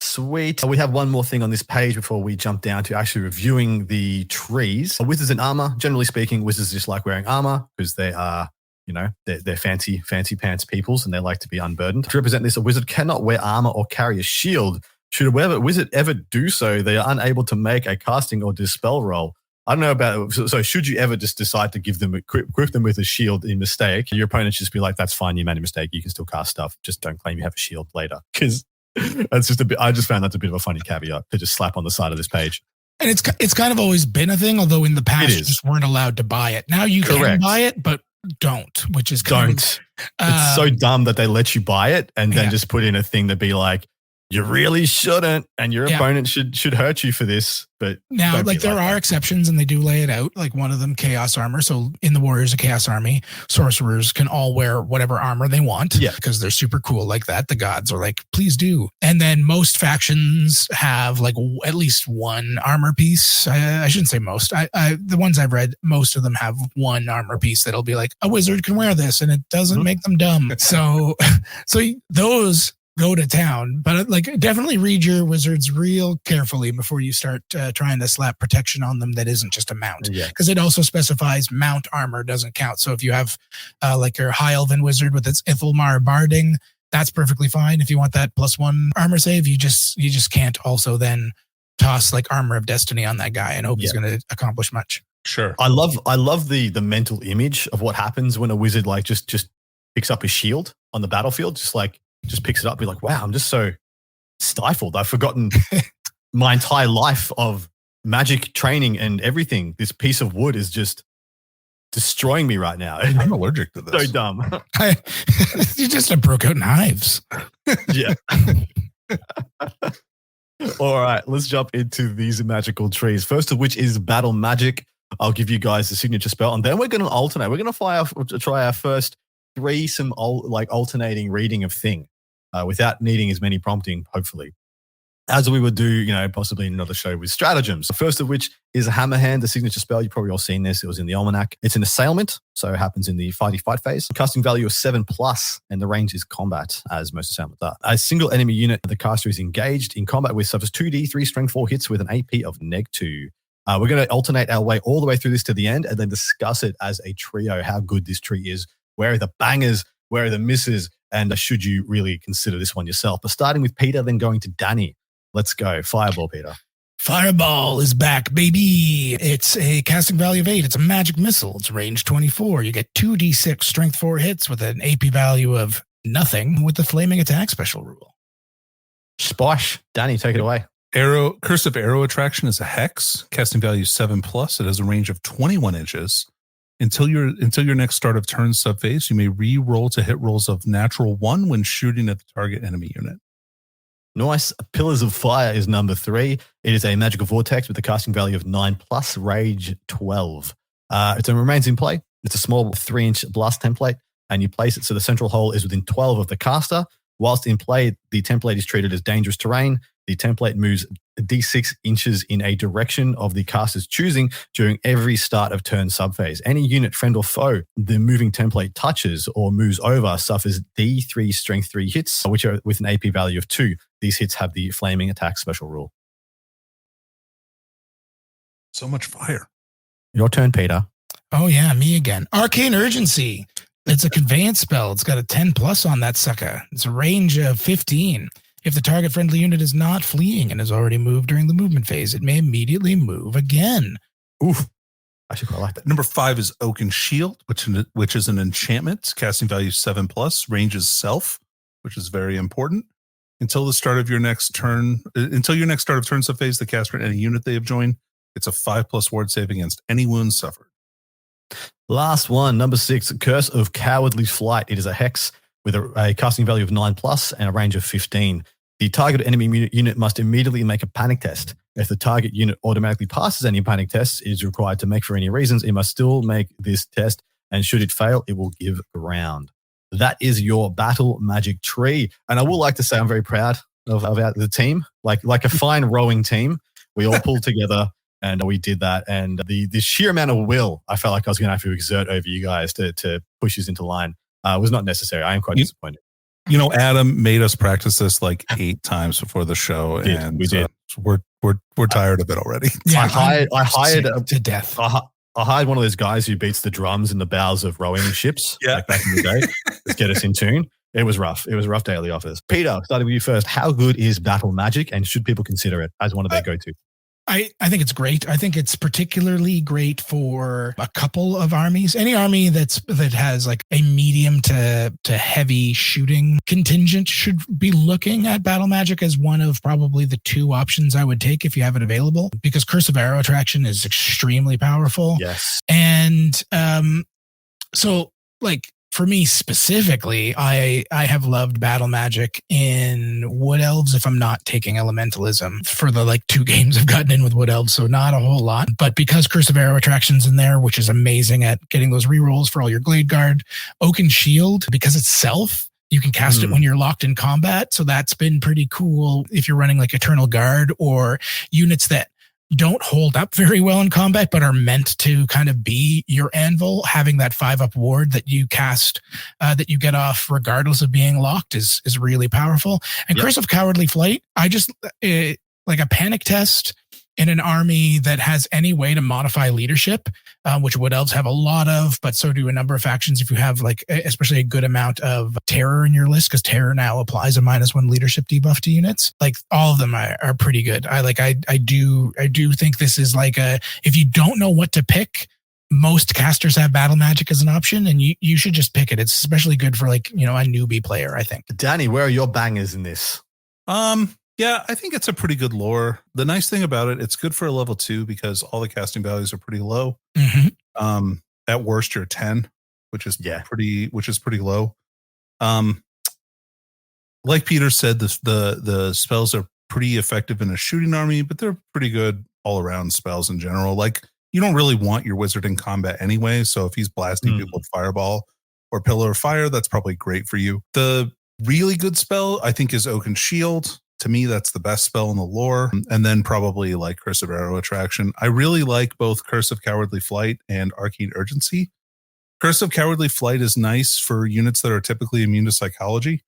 Speaker 2: Sweet. We have one more thing on this page before we jump down to actually reviewing the trees. Wizards and armor. Generally speaking, wizards just like wearing armor because they are, they're fancy pants peoples, and they like to be unburdened. To represent this, a wizard cannot wear armor or carry a shield. Should a wizard ever do so, they are unable to make a casting or dispel roll. I don't know about, so should you ever just decide to equip them with a shield in mistake, your opponent should just be like, that's fine, you made a mistake, you can still cast stuff, just don't claim you have a shield later. Because that's just I just found that's a bit of a funny caveat to just slap on the side of this page.
Speaker 4: And it's kind of always been a thing, although in the past you just weren't allowed to buy it. Now you can buy it, but don't, which is
Speaker 2: it's so dumb that they let you buy it and then just put in a thing to be like, you really shouldn't, and your opponent should hurt you for this. But
Speaker 4: now, there are exceptions, and they do lay it out. Like one of them, chaos armor. So in the Warriors of Chaos Army, sorcerers can all wear whatever armor they want, because they're super cool like that. The gods are like, please do. And then most factions have like at least one armor piece. I shouldn't say most. The ones I've read, most of them have one armor piece that'll be like, a wizard can wear this, and it doesn't make them dumb. So those go to town, but definitely read your wizards real carefully before you start trying to slap protection on them that isn't just a mount, because it also specifies mount armor doesn't count. So if you have your high elven wizard with its Ithelmar barding, that's perfectly fine. If you want that +1 armor save, you just can't also then toss like Armor of Destiny on that guy and hope he's going to accomplish much.
Speaker 3: Sure.
Speaker 2: I love the mental image of what happens when a wizard just picks up his shield on the battlefield, just picks it up, be like, wow, I'm just so stifled. I've forgotten my entire life of magic training and everything. This piece of wood is just destroying me right now.
Speaker 3: I'm allergic to this.
Speaker 2: So dumb.
Speaker 4: You just broke out knives.
Speaker 2: Yeah. All right, let's jump into these magical trees. First of which is battle magic. I'll give you guys the signature spell, and then we're going to alternate. We're going to try our first some alternating reading of thing without needing as many prompting, hopefully, as we would do, possibly in another show with stratagems. The first of which is a Hammerhand, the signature spell. You've probably all seen this. It was in the Almanac. It's an assailment, so it happens in the fight phase. Casting value of 7+, and the range is combat, as most assailments are. A single enemy unit the caster is engaged in combat with suffers 2d3 strength 4 hits with an AP of -2. We're going to alternate our way all the way through this to the end and then discuss it as a trio, how good this tree is. Where are the bangers? Where are the misses? And should you really consider this one yourself? But starting with Peter, then going to Danny. Let's go. Fireball, Peter.
Speaker 4: Fireball is back, baby. It's a casting value of 8. It's a magic missile. It's range 24. You get 2d6 strength 4 hits with an AP value of nothing with the flaming attack special rule.
Speaker 2: Sposh. Danny, take it away.
Speaker 3: Cursive arrow attraction is a hex. Casting value 7+. It has a range of 21 inches. Until your next start of turn subphase, you may re-roll to hit rolls of natural 1 when shooting at the target enemy unit.
Speaker 2: Nice. Pillars of Fire is number 3. It is a magical vortex with a casting value of 9+, rage 12. It remains in play. It's a small 3-inch blast template, and you place it so the central hole is within 12 of the caster. Whilst in play, the template is treated as dangerous terrain. The template moves d6 inches in a direction of the caster's choosing during every start of turn subphase. Any unit, friend or foe, the moving template touches or moves over suffers d3 strength 3 hits, which are with an AP value of 2. These hits have the flaming attack special rule.
Speaker 3: So much fire.
Speaker 2: Your turn, Peter.
Speaker 4: Oh yeah, me again. Arcane Urgency. It's a conveyance spell. It's got a 10+ on that sucker. It's a range of 15. If the target friendly unit is not fleeing and has already moved during the movement phase, it may immediately move again.
Speaker 2: Oof. I should quite like that.
Speaker 3: Number 5 is Oaken Shield, which is an enchantment. Casting value 7+. Range is self, which is very important. Until your next start of turn subphase, the caster and any unit they have joined, it's a 5+ ward save against any wounds suffered.
Speaker 2: Last one, number 6, Curse of Cowardly Flight. It is a hex with a casting value of 9+ and a range of 15. The target enemy unit must immediately make a panic test. If the target unit automatically passes any panic tests it is required to make for any reasons, it must still make this test, and should it fail, it will give ground. That is your battle magic tree. And I would like to say I'm very proud of the team. Like a fine rowing team, we all pulled together and we did that. And the sheer amount of will I felt like I was going to have to exert over you guys to push this into line was not necessary. I am quite disappointed.
Speaker 3: Adam made us practice this like 8 times before the show, and
Speaker 2: we did.
Speaker 3: We're tired of it already.
Speaker 2: Yeah, I hired
Speaker 4: to death.
Speaker 2: I I hired one of those guys who beats the drums in the bows of rowing ships like back in the day. Let's get us in tune. It was rough. It was a rough day at the office. Peter, starting with you first. How good is battle magic, and should people consider it as one of their go-to?
Speaker 4: I think it's great. I think it's particularly great for a couple of armies. Any army that has like a medium to heavy shooting contingent should be looking at battle magic as one of probably the two options I would take if you have it available, because Curse of Arrow Attraction is extremely powerful.
Speaker 2: Yes.
Speaker 4: And so like for me specifically, I have loved battle magic in Wood Elves if I'm not taking Elementalism for the like 2 games I've gotten in with Wood Elves, so not a whole lot. But because Curse of Arrow Attraction's in there, which is amazing at getting those rerolls for all your Glade Guard, Oaken Shield, because it's self, you can cast it when you're locked in combat. So that's been pretty cool if you're running like Eternal Guard or units that don't hold up very well in combat, but are meant to kind of be your anvil. Having that 5-up ward that you cast, that you get off regardless of being locked is really powerful. And Curse of Cowardly Flight, I just like a panic test in an army that has any way to modify leadership, which Wood Elves have a lot of, but so do a number of factions. If you have like, especially a good amount of terror in your list, because terror now applies a -1 leadership debuff to units. Like all of them are pretty good. I do think this is like if you don't know what to pick, most casters have battle magic as an option, and you should just pick it. It's especially good for like, a newbie player, I think.
Speaker 2: Danny, where are your bangers in this?
Speaker 3: Yeah, I think it's a pretty good lore. The nice thing about it, it's good for a level 2 because all the casting values are pretty low.
Speaker 4: Mm-hmm.
Speaker 3: At worst, you're 10, which is pretty low. Like Peter said, the spells are pretty effective in a shooting army, but they're pretty good all around spells in general. Like you don't really want your wizard in combat anyway, so if he's blasting people with Fireball or Pillar of Fire, that's probably great for you. The really good spell, I think, is Oaken Shield. To me, that's the best spell in the lore. And then probably like Curse of Arrow Attraction. I really like both Curse of Cowardly Flight and Arcane Urgency. Curse of Cowardly Flight is nice for units that are typically immune to psychology,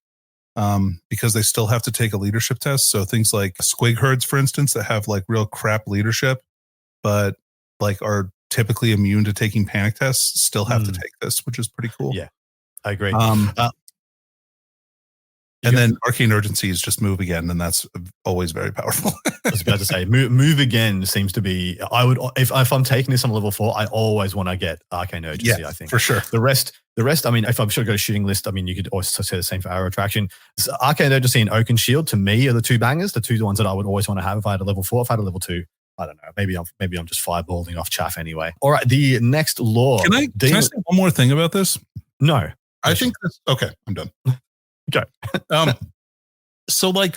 Speaker 3: because they still have to take a leadership test. So things like Squig Herds, for instance, that have like real crap leadership, but like are typically immune to taking panic tests, still have to take this, which is pretty cool.
Speaker 2: Yeah, I agree.
Speaker 3: And then Arcane Urgency is just move again, and that's always very powerful.
Speaker 2: I was about to say, move again seems to be. I would if I'm taking this on level 4, I always want to get Arcane Urgency. I think
Speaker 3: for sure.
Speaker 2: The rest. I mean, if I'm sure I got a shooting list, I mean, you could also say the same for Arrow Attraction. So Arcane Urgency and Oaken Shield to me are the 2 bangers, the 2 ones that I would always want to have if I had a level 4. If I had a level 2, I don't know. Maybe I'm just fireballing off chaff anyway. All right, the next lore.
Speaker 3: Can I say one more thing about this?
Speaker 2: No,
Speaker 3: I think that's okay. I'm done.
Speaker 2: Go.
Speaker 3: So like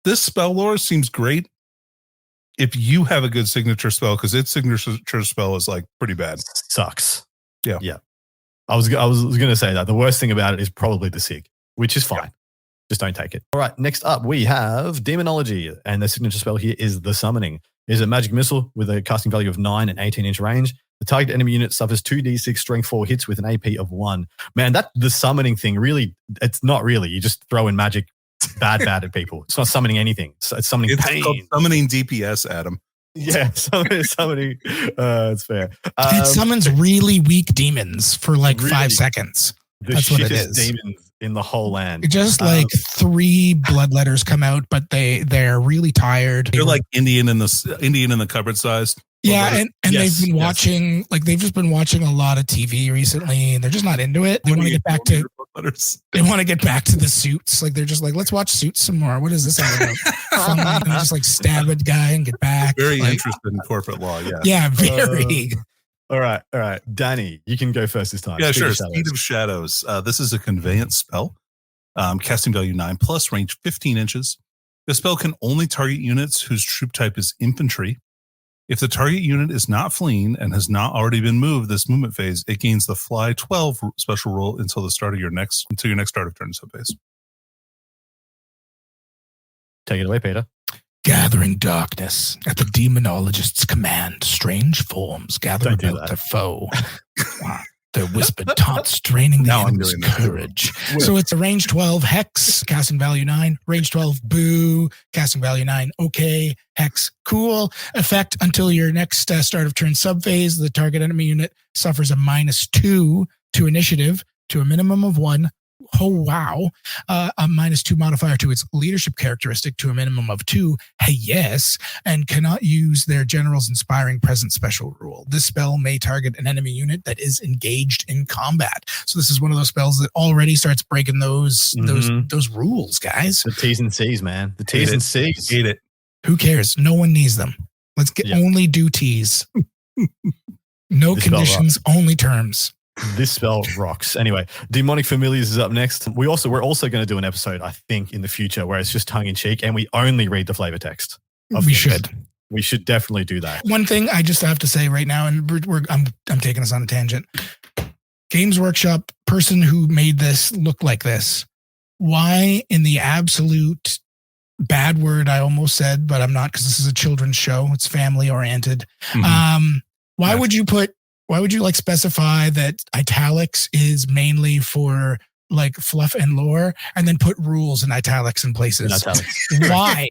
Speaker 3: this spell lore seems great if you have a good signature spell, because its signature spell is like pretty bad.
Speaker 2: Sucks.
Speaker 3: Yeah.
Speaker 2: I was going to say that the worst thing about it is probably the sig, which is fine. Just don't take it. All right. Next up, we have Demonology, and the signature spell here is the Summoning. It is a magic missile with a casting value of 9 and 18-inch range. The target enemy unit suffers 2d6 strength 4 hits with an AP of 1. Man, the summoning thing really, it's not really. You just throw in magic bad at people. It's not summoning anything. It's summoning pain.
Speaker 3: Called summoning DPS, Adam.
Speaker 2: Yeah, summoning. It's fair.
Speaker 4: It summons really weak demons for like 5 seconds. That's what it is.
Speaker 2: Demons in the whole land.
Speaker 4: Just like 3 bloodletters come out, but they're really tired.
Speaker 3: They're like Indian in the cupboard size.
Speaker 4: Yeah, and they've been watching, like they've just been watching a lot of TV recently, and they're just not into it. They want to get back to the Suits. Like they're just like, let's watch Suits some more. What is this all about? And just like stab a guy and get back.
Speaker 3: Very interested in corporate law. Yeah.
Speaker 4: Yeah, very.
Speaker 2: All right. Danny, you can go first this time.
Speaker 3: Yeah, sure. Speed of Shadows. This is a conveyance spell. Casting value 9+, range 15 inches. The spell can only target units whose troop type is infantry. If the target unit is not fleeing and has not already been moved this movement phase, it gains the Fly 12 special roll until your next start of turn subphase.
Speaker 2: Take it away, Peter.
Speaker 4: Gathering darkness at the demonologist's command, strange forms gather about the foe. Their whispered taunts draining the
Speaker 3: Now I'm
Speaker 4: enemy's
Speaker 3: doing this.
Speaker 4: courage. So it's a range 12 hex, casting value 9. Range 12 boo, casting value 9. Okay, hex cool. Effect until your next start of turn subphase. The target enemy unit suffers a -2 to initiative to a minimum of 1. Oh, wow. A -2 modifier to its leadership characteristic to a minimum of 2. Hey, yes. And cannot use their general's inspiring presence special rule. This spell may target an enemy unit that is engaged in combat. So this is one of those spells that already starts breaking those rules, guys.
Speaker 2: The T's and C's, man. The T's and C's.
Speaker 3: Hate it.
Speaker 4: Who cares? No one needs them. Let's get only do T's. No conditions, only terms.
Speaker 2: This spell rocks. Anyway, Demonic Familiars is up next. We're also going to do an episode, I think, in the future where it's just tongue in cheek and we only read the flavor text.
Speaker 4: We should.
Speaker 2: We should definitely do that.
Speaker 4: One thing I just have to say right now, and I'm taking us on a tangent. Games Workshop person who made this look like this. Why in the absolute bad word I almost said, but I'm not because this is a children's show. It's family oriented. Why would you like specify that italics is mainly for like fluff and lore and then put rules in italics in places? Why?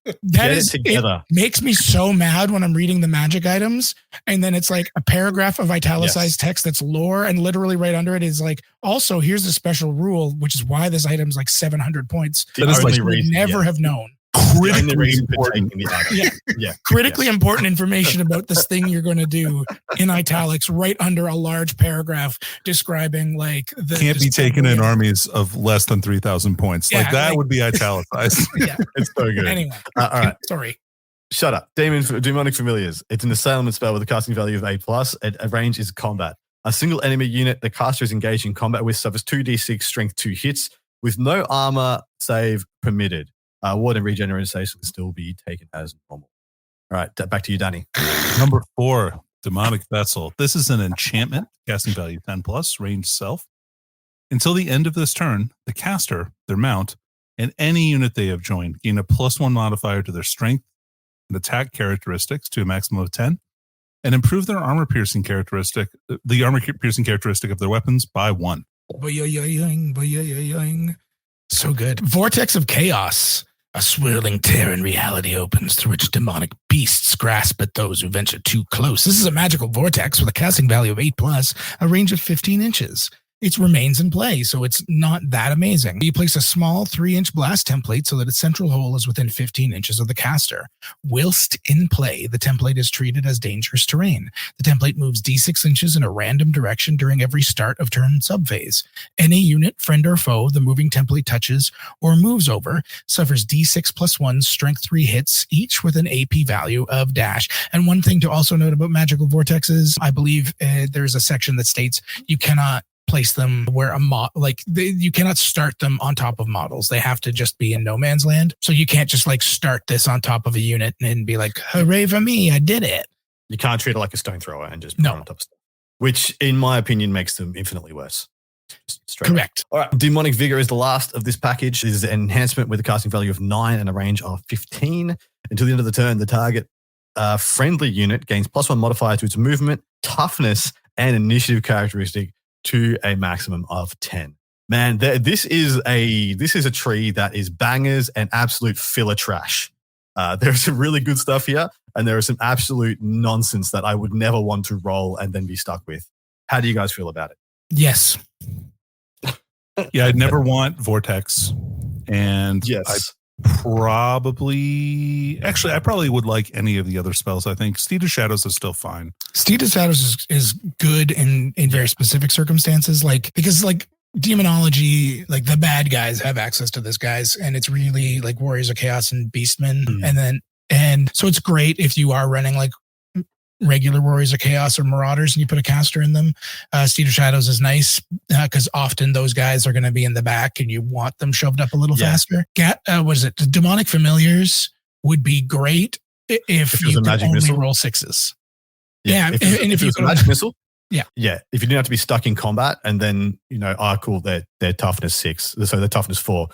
Speaker 4: It makes me so mad when I'm reading the magic items and then it's like a paragraph of italicized text that's lore and literally right under it is like, also here's a special rule, which is why this item's like 700 points.
Speaker 2: That is
Speaker 4: like we never have known.
Speaker 3: Critically important.
Speaker 4: Critically important information about this thing you're going to do in italics right under a large paragraph describing like the
Speaker 3: can't be taken in armies of less than 3,000 points. Like that would be italicized.
Speaker 2: It's so good.
Speaker 4: Anyway,
Speaker 2: all right.
Speaker 4: Sorry.
Speaker 2: Shut up. Demonic Familiars. It's an assailant spell with a casting value of A+. A range is combat. A single enemy unit the caster is engaged in combat with suffers 2d6 strength 2 hits with no armor save permitted. Ward and regeneration can still be taken as normal. All right, back to you, Danny.
Speaker 3: Number 4, Demonic Vessel. This is an enchantment, casting value 10+, range self. Until the end of this turn, the caster, their mount, and any unit they have joined gain a +1 modifier to their strength and attack characteristics to a maximum of 10, and improve their armor-piercing characteristic, the armor-piercing characteristic of their weapons by 1.
Speaker 4: So good. Vortex of Chaos. A swirling tear in reality opens through which demonic beasts grasp at those who venture too close. This is a magical vortex with a casting value of 8+, a range of 15 inches. It remains in play, so it's not that amazing. You place a small 3-inch blast template so that its central hole is within 15 inches of the caster. Whilst in play, the template is treated as dangerous terrain. The template moves d6 inches in a random direction during every start of turn subphase. Any unit, friend or foe, the moving template touches or moves over suffers d6 +1 strength 3 hits, each with an AP value of dash. And one thing to also note about magical vortexes, I believe there's a section that states you cannot place them where you cannot start them on top of models. They have to just be in no man's land. So you can't just like start this on top of a unit and be like, hooray for me, I did it.
Speaker 2: You can't treat it like a stone thrower and just put it on top of stuff, which in my opinion makes them infinitely worse.
Speaker 4: Correct.
Speaker 2: All right. Demonic Vigor is the last of this package. It is an enhancement with a casting value of 9 and a range of 15. Until the end of the turn, the target friendly unit gains +1 modifier to its movement, toughness, and initiative characteristic to a maximum of 10. Man, this is a tree that is bangers and absolute filler trash. There's some really good stuff here, and there is some absolute nonsense that I would never want to roll and then be stuck with. How do you guys feel about it?
Speaker 4: Yes.
Speaker 3: Yeah, I'd never want Vortex. And
Speaker 2: yes.
Speaker 3: I probably would like any of the other spells. I think Steed of Shadows is still fine.
Speaker 4: Steed of Shadows is good in very specific circumstances, because demonology, like the bad guys have access to this, guys, and it's really like Warriors of Chaos and Beastmen, and so it's great if you are running like regular Warriors of Chaos or Marauders and you put a caster in them. Steed of Shadows is nice because often those guys are going to be in the back and you want them shoved up a little faster. Demonic Familiars would be great if you could only missile. Roll 6s. Yeah, and if you could
Speaker 2: magic missile.
Speaker 4: Yeah.
Speaker 2: If you didn't have to be stuck in combat and then, cool, they're toughness 6. So they're toughness 4.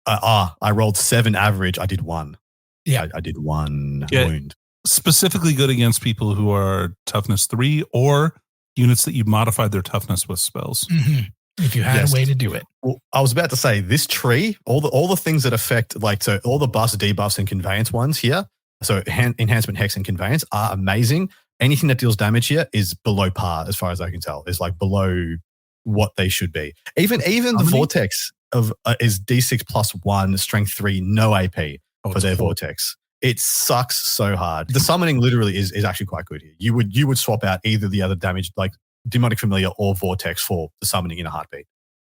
Speaker 2: I rolled 7 average. I did 1. Yeah. I did 1 wound.
Speaker 3: Specifically good against people who are toughness 3 or units that you modified their toughness with spells.
Speaker 4: Mm-hmm. If you had a way to do it.
Speaker 2: Well, I was about to say this tree, all the things that affect, like, so all the buffs, debuffs, and conveyance ones here, so enhancement, hex, and conveyance are amazing. Anything that deals damage here is below par, as far as I can tell. Is like below what they should be. Even the vortex of is D6 +1, strength 3, no AP for their vortex. It sucks so hard. The summoning literally is actually quite good here. You would swap out either the other damage, like Demonic Familiar or Vortex, for the summoning in a heartbeat.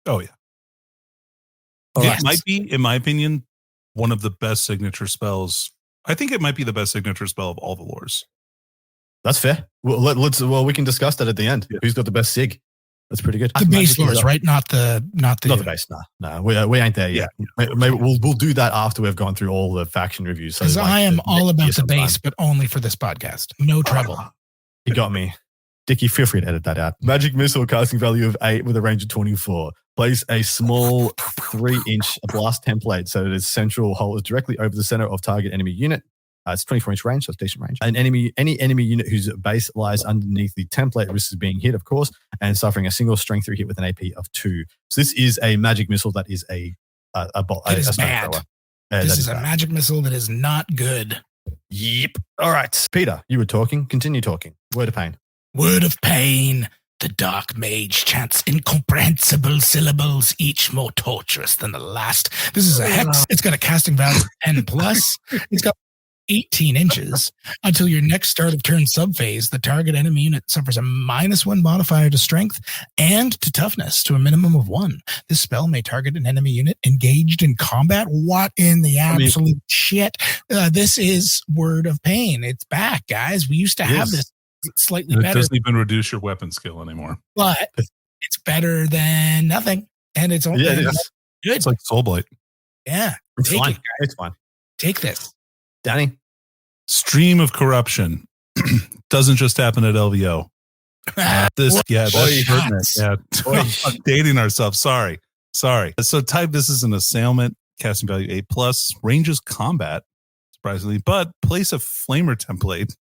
Speaker 3: Oh, yeah. It might be, in my opinion, one of the best signature spells. I think it might be the best signature spell of all the lores.
Speaker 2: That's fair. Well, we can discuss that at the end. Yeah. Who's got the best sig? That's pretty good.
Speaker 4: The base lores, right? Not the
Speaker 2: base. No, we ain't there yet. Yeah. Maybe we'll do that after we've gone through all the faction reviews.
Speaker 4: Because I am all about the base, but only for this podcast. No trouble.
Speaker 2: You got me. Dickie, feel free to edit that out. Magic Missile, casting value of 8 with a range of 24. Place a small 3-inch blast template so that its central hole is directly over the center of target enemy unit. It's 24-inch range, so it's decent range. Any enemy unit whose base lies underneath the template risks being hit, of course, and suffering a single strength 3 hit with an AP of 2. So this is a magic missile that is a
Speaker 4: bad. This is a magic missile that is not good.
Speaker 2: Yep. All right, Peter, you were talking. Continue talking. Word of pain.
Speaker 4: Word of pain. The dark mage chants incomprehensible syllables, each more torturous than the last. This is a hex. It's got a casting value of 10 plus. It's got 18 inches. Until your next start of turn subphase, the target enemy unit suffers a -1 modifier to strength and to toughness to a minimum of 1. This spell may target an enemy unit engaged in combat. What in the absolute shit? This is Word of Pain. It's back, guys. We used to have this slightly better.
Speaker 3: It doesn't even reduce your weapon skill anymore.
Speaker 4: But it's better than nothing. And it's only good.
Speaker 3: It's like Soulblight.
Speaker 4: Yeah.
Speaker 2: It's fine. It's fine.
Speaker 4: Take this.
Speaker 2: Danny?
Speaker 3: Stream of corruption doesn't just happen at LVO. That's dating ourselves. Sorry. So type this is an assailant, casting value 8 plus, ranges combat, surprisingly, but place a flamer template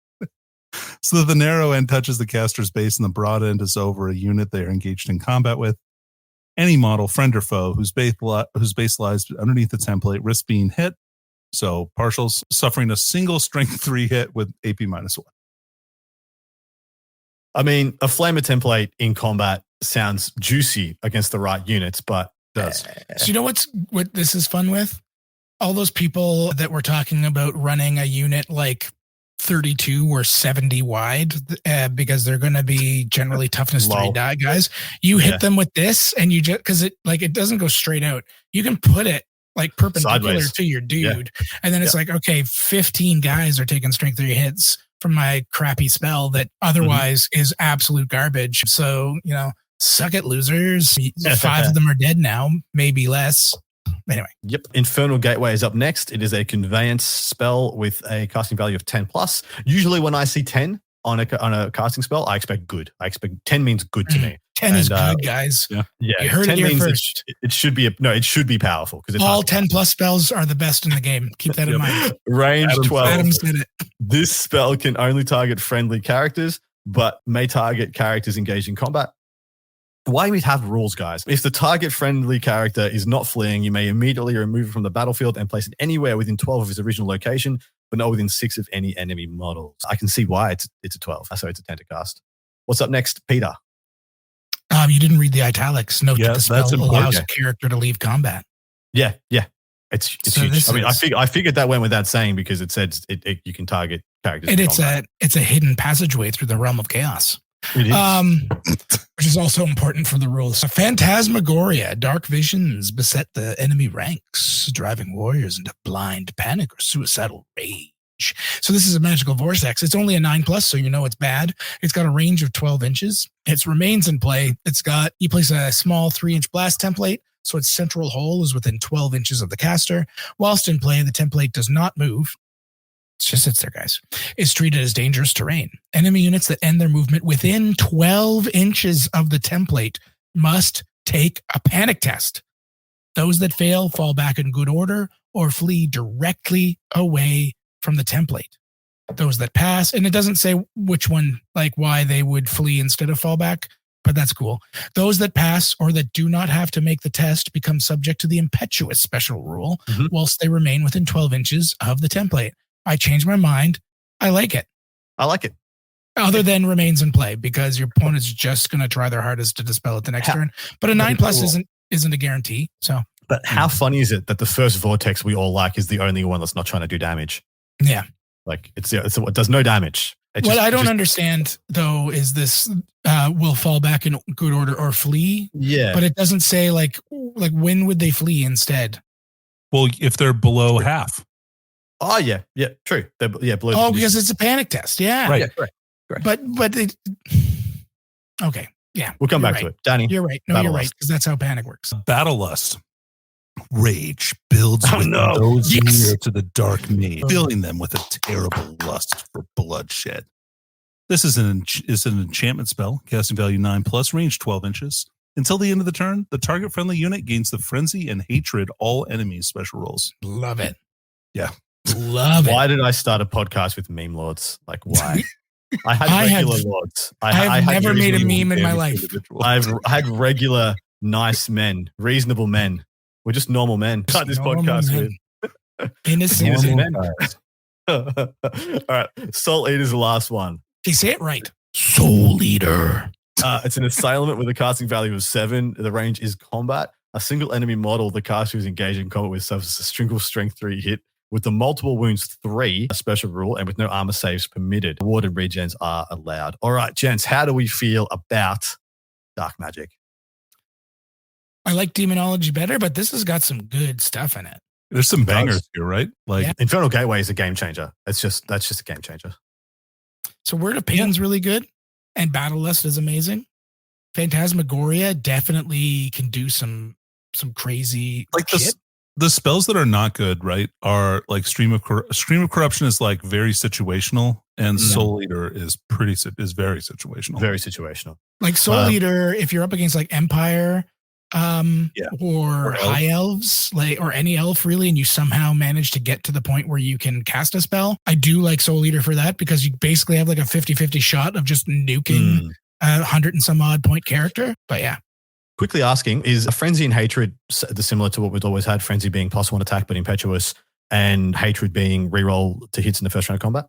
Speaker 3: so that the narrow end touches the caster's base and the broad end is over a unit they are engaged in combat with. Any model, friend or foe, whose base lies underneath the template risks being hit. So partials, suffering a single strength 3 hit with AP -1.
Speaker 2: I mean, a flamer template in combat sounds juicy against the right units, but it does.
Speaker 4: So you know what this is fun with? All those people that were talking about running a unit like 32 or 70 wide because they're going to be generally toughness 3 die guys. You hit them with this and you just, because it doesn't go straight out. You can put it like perpendicular sideways to your dude. Yeah. And then it's like, okay, 15 guys are taking strength 3 hits from my crappy spell that otherwise is absolute garbage. So, suck it, losers. 5 of them are dead now, maybe less. Anyway.
Speaker 2: Yep. Infernal Gateway is up next. It is a conveyance spell with a casting value of 10 plus. Usually when I see 10 on a casting spell, I expect good. I expect 10 means good to me.
Speaker 4: 10 is good, guys.
Speaker 2: Yeah.
Speaker 4: You heard it here first.
Speaker 2: It should be powerful because
Speaker 4: all 10 plus spells are the best in the game. Keep that in mind.
Speaker 2: Range 12.
Speaker 4: Adam said it.
Speaker 2: This spell can only target friendly characters, but may target characters engaged in combat. Why we have rules, guys? If the target friendly character is not fleeing, you may immediately remove it from the battlefield and place it anywhere within 12 of its original location, but not within 6 of any enemy models. I can see why it's a 12. So it's a 10 to cast. What's up next, Peter?
Speaker 4: You didn't read the italics. Note that the spell allows a character to leave combat.
Speaker 2: Yeah. It's huge. I mean, I figured that went without saying because it said you can target characters.
Speaker 4: And it's a hidden passageway through the realm of chaos. It is. Which is also important for the rules. So Phantasmagoria, dark visions beset the enemy ranks, driving warriors into blind panic or suicidal rage. So this is a magical vortex. It's only a 9 plus, so you know it's bad. It's got a range of 12 inches. It remains in play. You place a small 3-inch blast template, so its central hole is within 12 inches of the caster. Whilst in play, the template does not move. It just sits there, guys. It's treated as dangerous terrain. Enemy units that end their movement within 12 inches of the template must take a panic test. Those that fail fall back in good order or flee directly away from the template. those that pass, and it doesn't say which one, like why they would flee instead of fall back, but that's cool. Those that pass or that do not have to make the test become subject to the impetuous special rule whilst they remain within 12 inches of the template. I changed my mind. I like it.
Speaker 2: I like it.
Speaker 4: Other than remains in play, because your opponent's just going to try their hardest to dispel it the next turn. But a 9+ isn't a guarantee. So,
Speaker 2: but how funny is it that the first vortex we all like is the only one that's not trying to do damage?
Speaker 4: Yeah,
Speaker 2: like it does no damage.
Speaker 4: What I don't understand though is this will fall back in good order or flee.
Speaker 2: Yeah,
Speaker 4: but it doesn't say like when would they flee instead?
Speaker 3: Well, if they're below half.
Speaker 2: Oh yeah, true. Below.
Speaker 4: Oh, because it's a panic test. Yeah,
Speaker 3: right.
Speaker 2: Yeah, correct.
Speaker 4: But they, okay, yeah,
Speaker 2: we'll come back to it. Danny,
Speaker 4: you're right. No, you're right, because that's how panic works.
Speaker 3: Battle lust. Rage builds those near to the dark maze, filling them with a terrible lust for bloodshed. This is an enchantment spell, casting value 9+, range 12 inches. Until the end of the turn, the target friendly unit gains the frenzy and hatred all enemies special rolls.
Speaker 4: Love it.
Speaker 3: Yeah.
Speaker 4: Love it.
Speaker 2: Why did I start a podcast with meme lords? Like, why? I had regular lords.
Speaker 4: I have never made a meme in my life.
Speaker 2: I had regular, nice men, reasonable men. We're just normal men. Start this podcast with
Speaker 4: innocent men.
Speaker 2: All right, Soul Eater's the last one.
Speaker 4: You say it right. Soul Eater.
Speaker 2: It's an assailant with a casting value of 7. The range is combat. A single enemy model the caster is engaged in combat with suffers a single strength 3 hit with the multiple wounds 3, a special rule, and with no armor saves permitted. Awarded regens are allowed. All right, gents, how do we feel about dark magic?
Speaker 4: I like demonology better, but this has got some good stuff in it.
Speaker 3: There's some bangers here, right? Like
Speaker 2: Infernal Gateway is a game changer. That's just a game changer.
Speaker 4: So Word of Pain's really good, and Battle Lust is amazing. Phantasmagoria definitely can do some crazy
Speaker 3: like
Speaker 4: shit.
Speaker 3: The spells that are not good, right, are like Stream of Corruption is like very situational, and Soul Eater is very situational.
Speaker 2: Very situational.
Speaker 4: Like Soul Eater, if you're up against like Empire, or High Elves, like or any elf really, and you somehow manage to get to the point where you can cast a spell, I do like Soul Eater for that, because you basically have like a 50-50 shot of just nuking 100 and some odd point character. But yeah.
Speaker 2: Quickly asking, is Frenzy and Hatred similar to what we've always had? Frenzy being +1 attack but impetuous, and Hatred being reroll to hits in the first round of combat?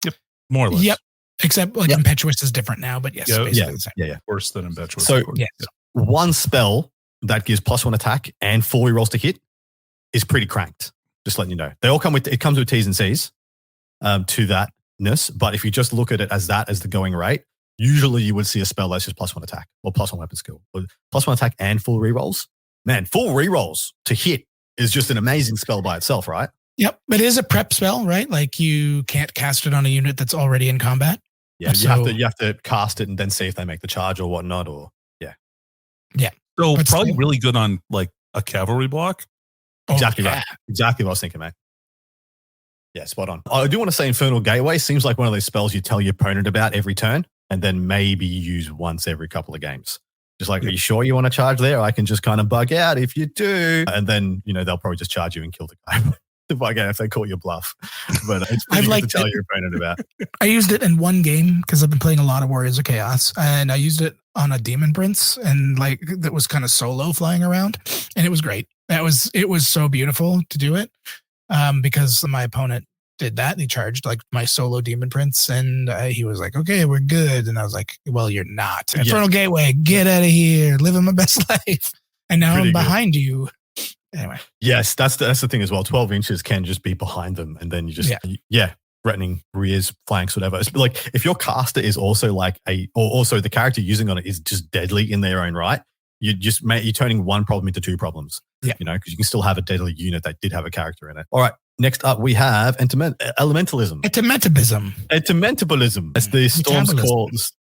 Speaker 3: Yep, more or less.
Speaker 4: Yep, except like impetuous is different now, but yes, basically the same.
Speaker 2: Yeah.
Speaker 3: Worse than impetuous.
Speaker 2: So one spell that gives +1 attack and 4 rerolls to hit is pretty cranked. Just letting you know. They all comes with T's and C's to thatness, but if you just look at it as the going rate, usually you would see a spell that's just +1 attack or +1 weapon skill. But +1 attack and full rerolls. Man, full rerolls to hit is just an amazing spell by itself, right?
Speaker 4: Yep. But it is a prep spell, right? Like you can't cast it on a unit that's already in combat.
Speaker 2: Yeah, you have to cast it and then see if they make the charge or whatnot, or
Speaker 4: yeah.
Speaker 3: So but probably really good on like a cavalry block.
Speaker 2: Exactly right. Exactly what I was thinking, mate. Yeah, spot on. I do want to say Infernal Gateway seems like one of those spells you tell your opponent about every turn, and then maybe use once every couple of games. Just like, are you sure you want to charge there? I can just kind of bug out if you do. And then, they'll probably just charge you and kill the guy. Bug out if they call your bluff. But it's pretty good to tell your opponent about.
Speaker 4: I used it in one game because I've been playing a lot of Warriors of Chaos, and I used it on a Demon Prince, and like that was kind of solo flying around, and it was great. It was so beautiful to do it because my opponent did that. He charged like my solo Demon Prince, and he was like, okay, we're good. And I was like, well, you're not. Infernal Gateway, get out of here, living my best life. And now I'm behind you. Anyway.
Speaker 2: Yes, that's the thing as well. 12 inches can just be behind them, and then you just, threatening rears, flanks, whatever. It's like if your caster is also like or also the character using on it is just deadly in their own right, you're turning one problem into 2 problems. Yeah. Because you can still have a deadly unit that did have a character in it. All right. Next up, we have Elementalism. It's the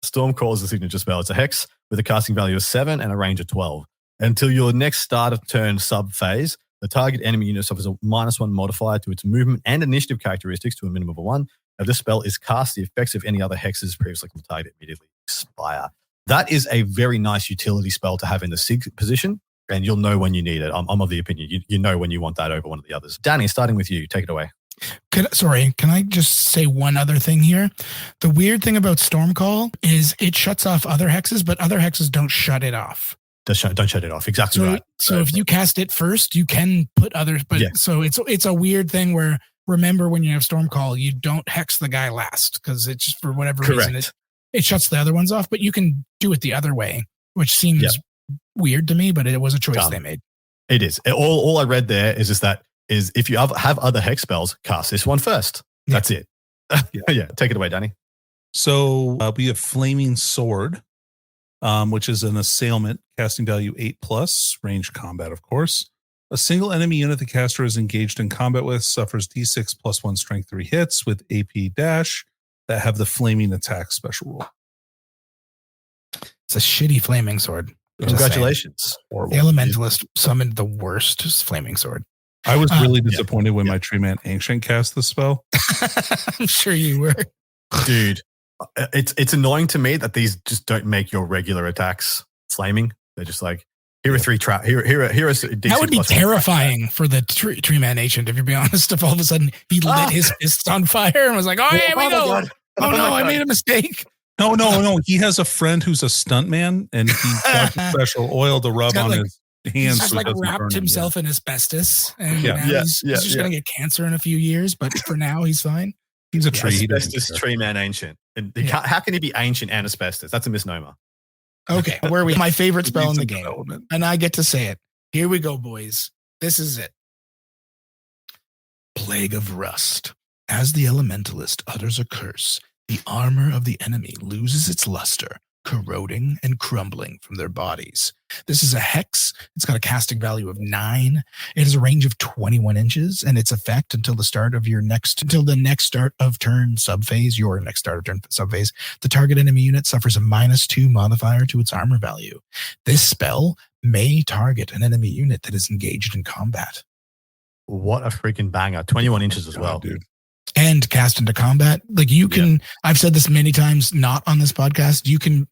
Speaker 2: Storm Call is the signature spell. It's a hex with a casting value of 7 and a range of 12. Until your next start of turn sub-phase, the target enemy unit suffers a -1 modifier to its movement and initiative characteristics to a minimum of 1. Now, this spell is cast. The effects of any other hexes previously on the target immediately expire. That is a very nice utility spell to have in the SIG position, and you'll know when you need it. I'm of the opinion you know when you want that over one of the others. Danny, starting with you. Take it away.
Speaker 4: Can I just say one other thing here? The weird thing about Stormcall is it shuts off other hexes, but other hexes don't shut it off.
Speaker 2: Don't shut it off. Exactly right.
Speaker 4: So if you cast it first, you can put others. But so it's a weird thing where, remember, when you have Stormcall, you don't hex the guy last because it's just, for whatever reason it shuts the other ones off. But you can do it the other way, which seems weird to me. But it was a choice they made.
Speaker 2: It is. All I read there is if you have other hex spells, cast this one first. That's it. Yeah. Take it away, Danny.
Speaker 3: So we have Flaming Sword, which is an assailment, casting value 8+, range combat, of course. A single enemy unit the caster is engaged in combat with suffers D6 +1 strength 3 hits with AP dash that have the flaming attack special rule.
Speaker 4: It's a shitty flaming sword.
Speaker 2: Congratulations.
Speaker 4: The Elementalist summoned the worst flaming sword.
Speaker 3: I was really disappointed when my Tree Man Ancient cast the spell.
Speaker 4: I'm sure you were.
Speaker 2: Dude, it's annoying to me that these just don't make your regular attacks flaming. They're just like, here are 3 trap. Here are
Speaker 4: that would be terrifying for the Tree Man Ancient, if you're being honest. If all of a sudden he lit his fists on fire and was like, "Oh, here we go! Oh no, I made a mistake."
Speaker 3: No. He has a friend who's a stuntman, and he got special oil to rub on his hands.
Speaker 4: He's just wrapped himself in asbestos, and he's just going to get cancer in a few years. But for now, he's fine.
Speaker 3: He's a tree.
Speaker 2: Asbestos Tree Man Ancient. How can he be ancient and asbestos? That's a misnomer.
Speaker 4: Okay, where are we? My favorite spell in the game, and I get to say it. Here we go, boys. This is it. Plague of Rust. As the Elementalist utters a curse, the armor of the enemy loses its luster, corroding and crumbling from their bodies. This is a hex. It's got a casting value of 9. It has a range of 21 inches, and its effect until the next start of turn subphase, your next start of turn subphase, the target enemy unit suffers a -2 modifier to its armor value. This spell may target an enemy unit that is engaged in combat.
Speaker 2: What a freaking banger. 21 inches as well,
Speaker 3: dude.
Speaker 4: And cast into combat. Like you can, I've said this many times, not on this podcast, you can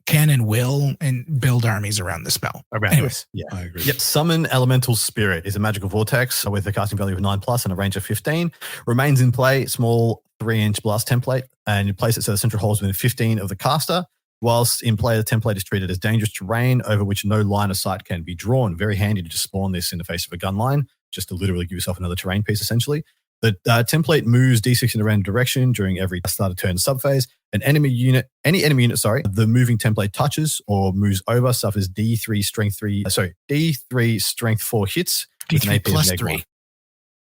Speaker 4: and will and build armies around the spell.
Speaker 2: Anyways, I agree. Yep. Summon Elemental Spirit is a magical vortex with a casting value of 9+ and a range of 15. Remains in play, small 3-inch blast template, and you place it so the central hole is within 15 of the caster. Whilst in play, the template is treated as dangerous terrain over which no line of sight can be drawn. Very handy to just spawn this in the face of a gun line, just to literally give yourself another terrain piece, essentially. The template moves D6 in a random direction during every start of turn subphase. Any enemy unit, the moving template touches or moves over suffers D3 strength 4 hits.
Speaker 4: D3 plus 3.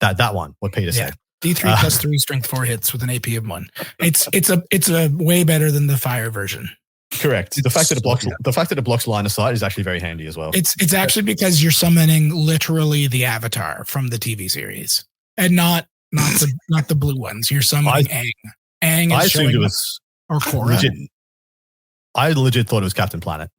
Speaker 2: That one, what Peter said.
Speaker 4: D3 plus 3 strength 4 hits with an AP of 1. It's a way better than the fire version.
Speaker 2: Correct. The fact that it blocks line of sight is actually very handy as well.
Speaker 4: It's actually because you're summoning literally the Avatar from the TV series, and not the blue ones. You're summoning Aang. Aang is
Speaker 2: I assumed it was
Speaker 4: or Korra.
Speaker 2: I legit thought it was Captain Planet,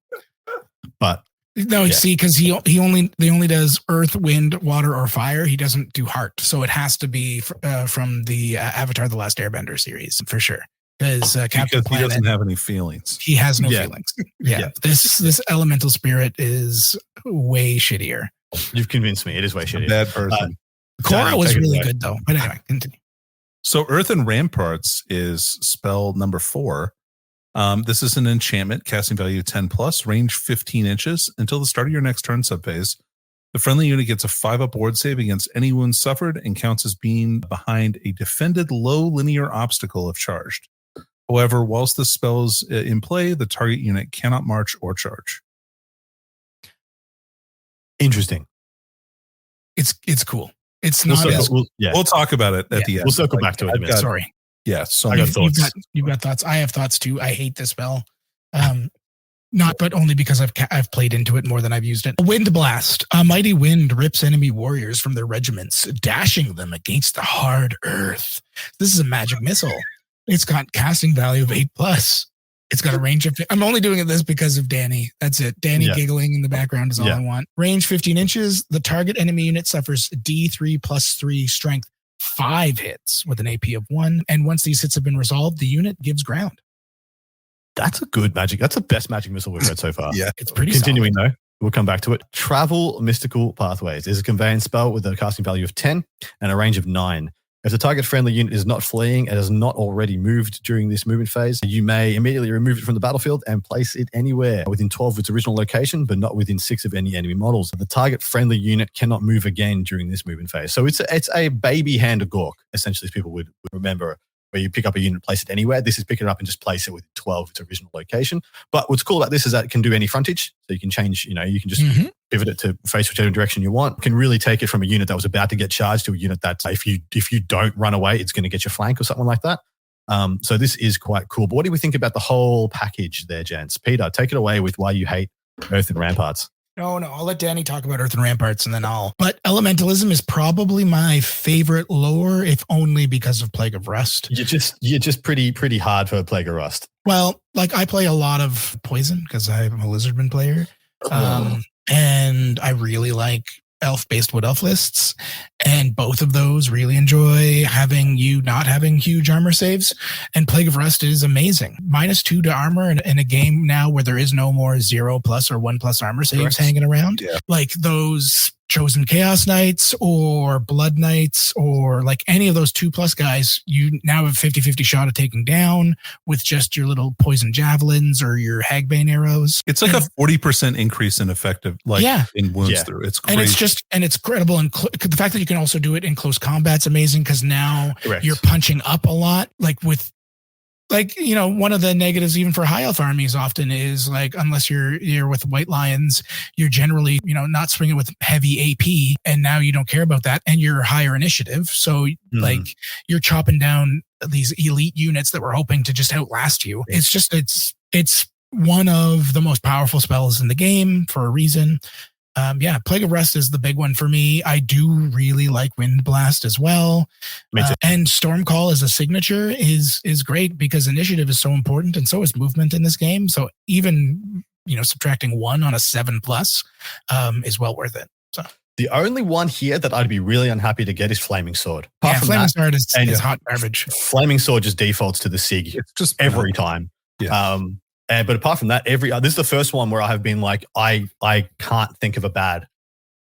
Speaker 2: but
Speaker 4: no, see, because he only does earth, wind, water, or fire. He doesn't do heart, so it has to be from the Avatar: The Last Airbender series for sure. Because Captain Planet,
Speaker 3: he doesn't have any feelings.
Speaker 4: He has no feelings. This elemental spirit is way shittier.
Speaker 2: You've convinced me. It is way shittier.
Speaker 3: Bad person.
Speaker 4: Korra was really good though. But anyway, continue.
Speaker 3: So Earthen Ramparts is spell number 4. This is an enchantment, casting value 10+, range 15 inches until the start of your next turn subphase. The friendly unit gets a 5-up ward save against any wounds suffered and counts as being behind a defended low linear obstacle if charged. However, whilst the spell is in play, the target unit cannot march or charge.
Speaker 2: Interesting.
Speaker 4: It's cool. It's not.
Speaker 3: We'll talk about it at the end.
Speaker 2: We'll circle back to it in a minute.
Speaker 4: Sorry.
Speaker 3: Yeah. So
Speaker 2: I got thoughts.
Speaker 4: You've got thoughts. I have thoughts too. I hate this spell. But only because I've played into it more than I've used it. Wind Blast. A mighty wind rips enemy warriors from their regiments, dashing them against the hard earth. This is a magic missile. It's got casting value of 8+. It's got a range of... I'm only doing this because of Danny. That's it. Danny giggling in the background is all I want. Range 15 inches. The target enemy unit suffers D3 plus 3 strength 5 hits with an AP of 1. And once these hits have been resolved, the unit gives ground.
Speaker 2: That's a good magic. That's the best magic missile we've heard so far.
Speaker 4: It's pretty
Speaker 2: Continuing
Speaker 4: solid.
Speaker 2: though, we'll come back to it. Travel Mystical Pathways is a conveyance spell with a casting value of 10 and a range of 9. If the target friendly unit is not fleeing and has not already moved during this movement phase, you may immediately remove it from the battlefield and place it anywhere within 12 of its original location, but not within 6 of any enemy models. The target friendly unit cannot move again during this movement phase. So it's a baby hand of Gork, essentially, as people would remember, where you pick up a unit, place it anywhere. This is pick it up and just place it within 12 of its original location. But what's cool about this is that it can do any frontage. So you can change, you can just pivot it to face whichever direction you want. You can really take it from a unit that was about to get charged to a unit that if you don't run away, it's going to get your flank or something like that. So this is quite cool. But what do we think about the whole package there, gents? Peter, take it away with why you hate Earth and Ramparts.
Speaker 4: No, I'll let Danny talk about Earth and Ramparts and then But Elementalism is probably my favorite lore, if only because of Plague of Rust.
Speaker 2: You're just pretty hard for Plague of Rust.
Speaker 4: Well, like I play a lot of Poison because I'm a Lizardman player. And I really like elf-based wood elf lists, and both of those really enjoy having you not having huge armor saves. And Plague of Rust is amazing. -2 to armor in a game now where there is no more 0+ or 1+ armor saves hanging around. Yeah. Like those Chosen Chaos Knights or Blood Knights or like any of those 2+ guys, you now have a 50-50 shot of taking down with just your little poison javelins or your hagbane arrows.
Speaker 3: It's like a 40% increase in effective, in wounds through. It's crazy.
Speaker 4: And it's incredible. And the fact that you can also do it in close combat's amazing because now you're punching up a lot. One of the negatives even for high elf armies often is like, unless you're with White Lions, you're generally, not swinging with heavy AP, and now you don't care about that, and you're higher initiative. So you're chopping down these elite units that were hoping to just outlast you. It's one of the most powerful spells in the game for a reason. Plague of Rust is the big one for me. I do really like Wind Blast as well. And Stormcall as a signature is great because initiative is so important, and so is movement in this game. So even, subtracting 1 on a 7+ is well worth it. So
Speaker 2: the only one here that I'd be really unhappy to get is Flaming Sword.
Speaker 4: Flaming Sword is hot garbage.
Speaker 2: Flaming Sword just defaults to the SIG. It's just every time. Yeah. But apart from that, this is the first one where I have been like, I can't think of a bad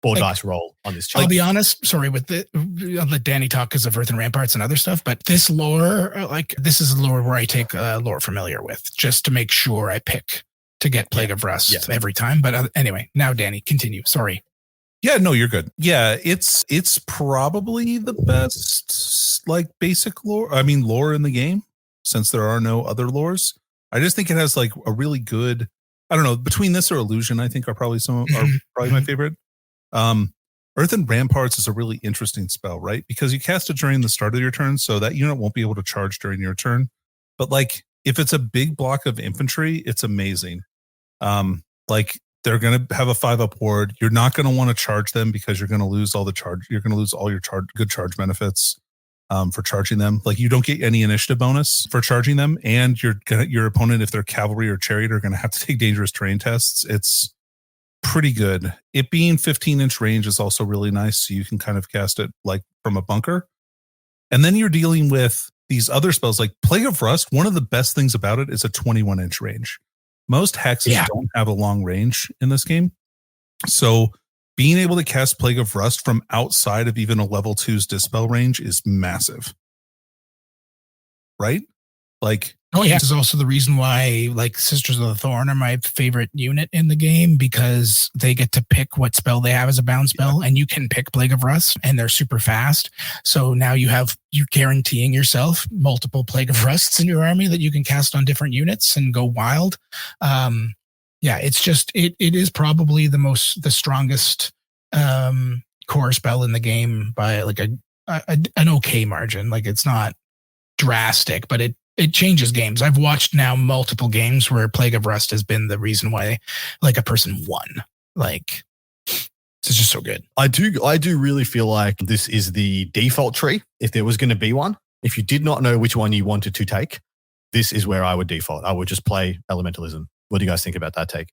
Speaker 2: dice roll on this.
Speaker 4: I'll be honest. Sorry, I'll let Danny talk because of Earth and Ramparts and other stuff. But this lore, this is a lore where I take lore familiar with just to make sure I pick to get Plague of Rust every time. But anyway, now Danny, continue. Sorry.
Speaker 3: Yeah, no, you're good. Yeah, it's probably the best basic lore. I mean, lore in the game since there are no other lores. I just think it has a really good, I don't know, between this or Illusion, I think are probably my favorite. Earth and Ramparts is a really interesting spell, right? Because you cast it during the start of your turn, so that unit won't be able to charge during your turn. But if it's a big block of infantry, it's amazing. They're going to have a 5-up ward. You're not going to want to charge them because you're going to lose all the charge. You're going to lose all your good charge benefits. For charging them, you don't get any initiative bonus for charging them, and your opponent, if they're cavalry or chariot, are going to have to take dangerous terrain tests. It's pretty good. It being 15-inch range is also really nice, so you can kind of cast it from a bunker. And then you're dealing with these other spells like Plague of Rust. One of the best things about it is a 21-inch range. Most hexes don't have a long range in this game, so being able to cast Plague of Rust from outside of even a level 2's dispel range is massive. Right?
Speaker 4: This is also the reason why Sisters of the Thorn are my favorite unit in the game, because they get to pick what spell they have as a bound spell, and you can pick Plague of Rust, and they're super fast. So now you're guaranteeing yourself multiple Plague of Rusts in your army that you can cast on different units and go wild. It's just it is probably the strongest core spell in the game by an okay margin. It's not drastic, but it changes games. I've watched now multiple games where Plague of Rust has been the reason why a person won. It's just so good.
Speaker 2: I do really feel like this is the default tree. If there was going to be one, if you did not know which one you wanted to take, this is where I would default. I would just play Elementalism. What do you guys think about that take?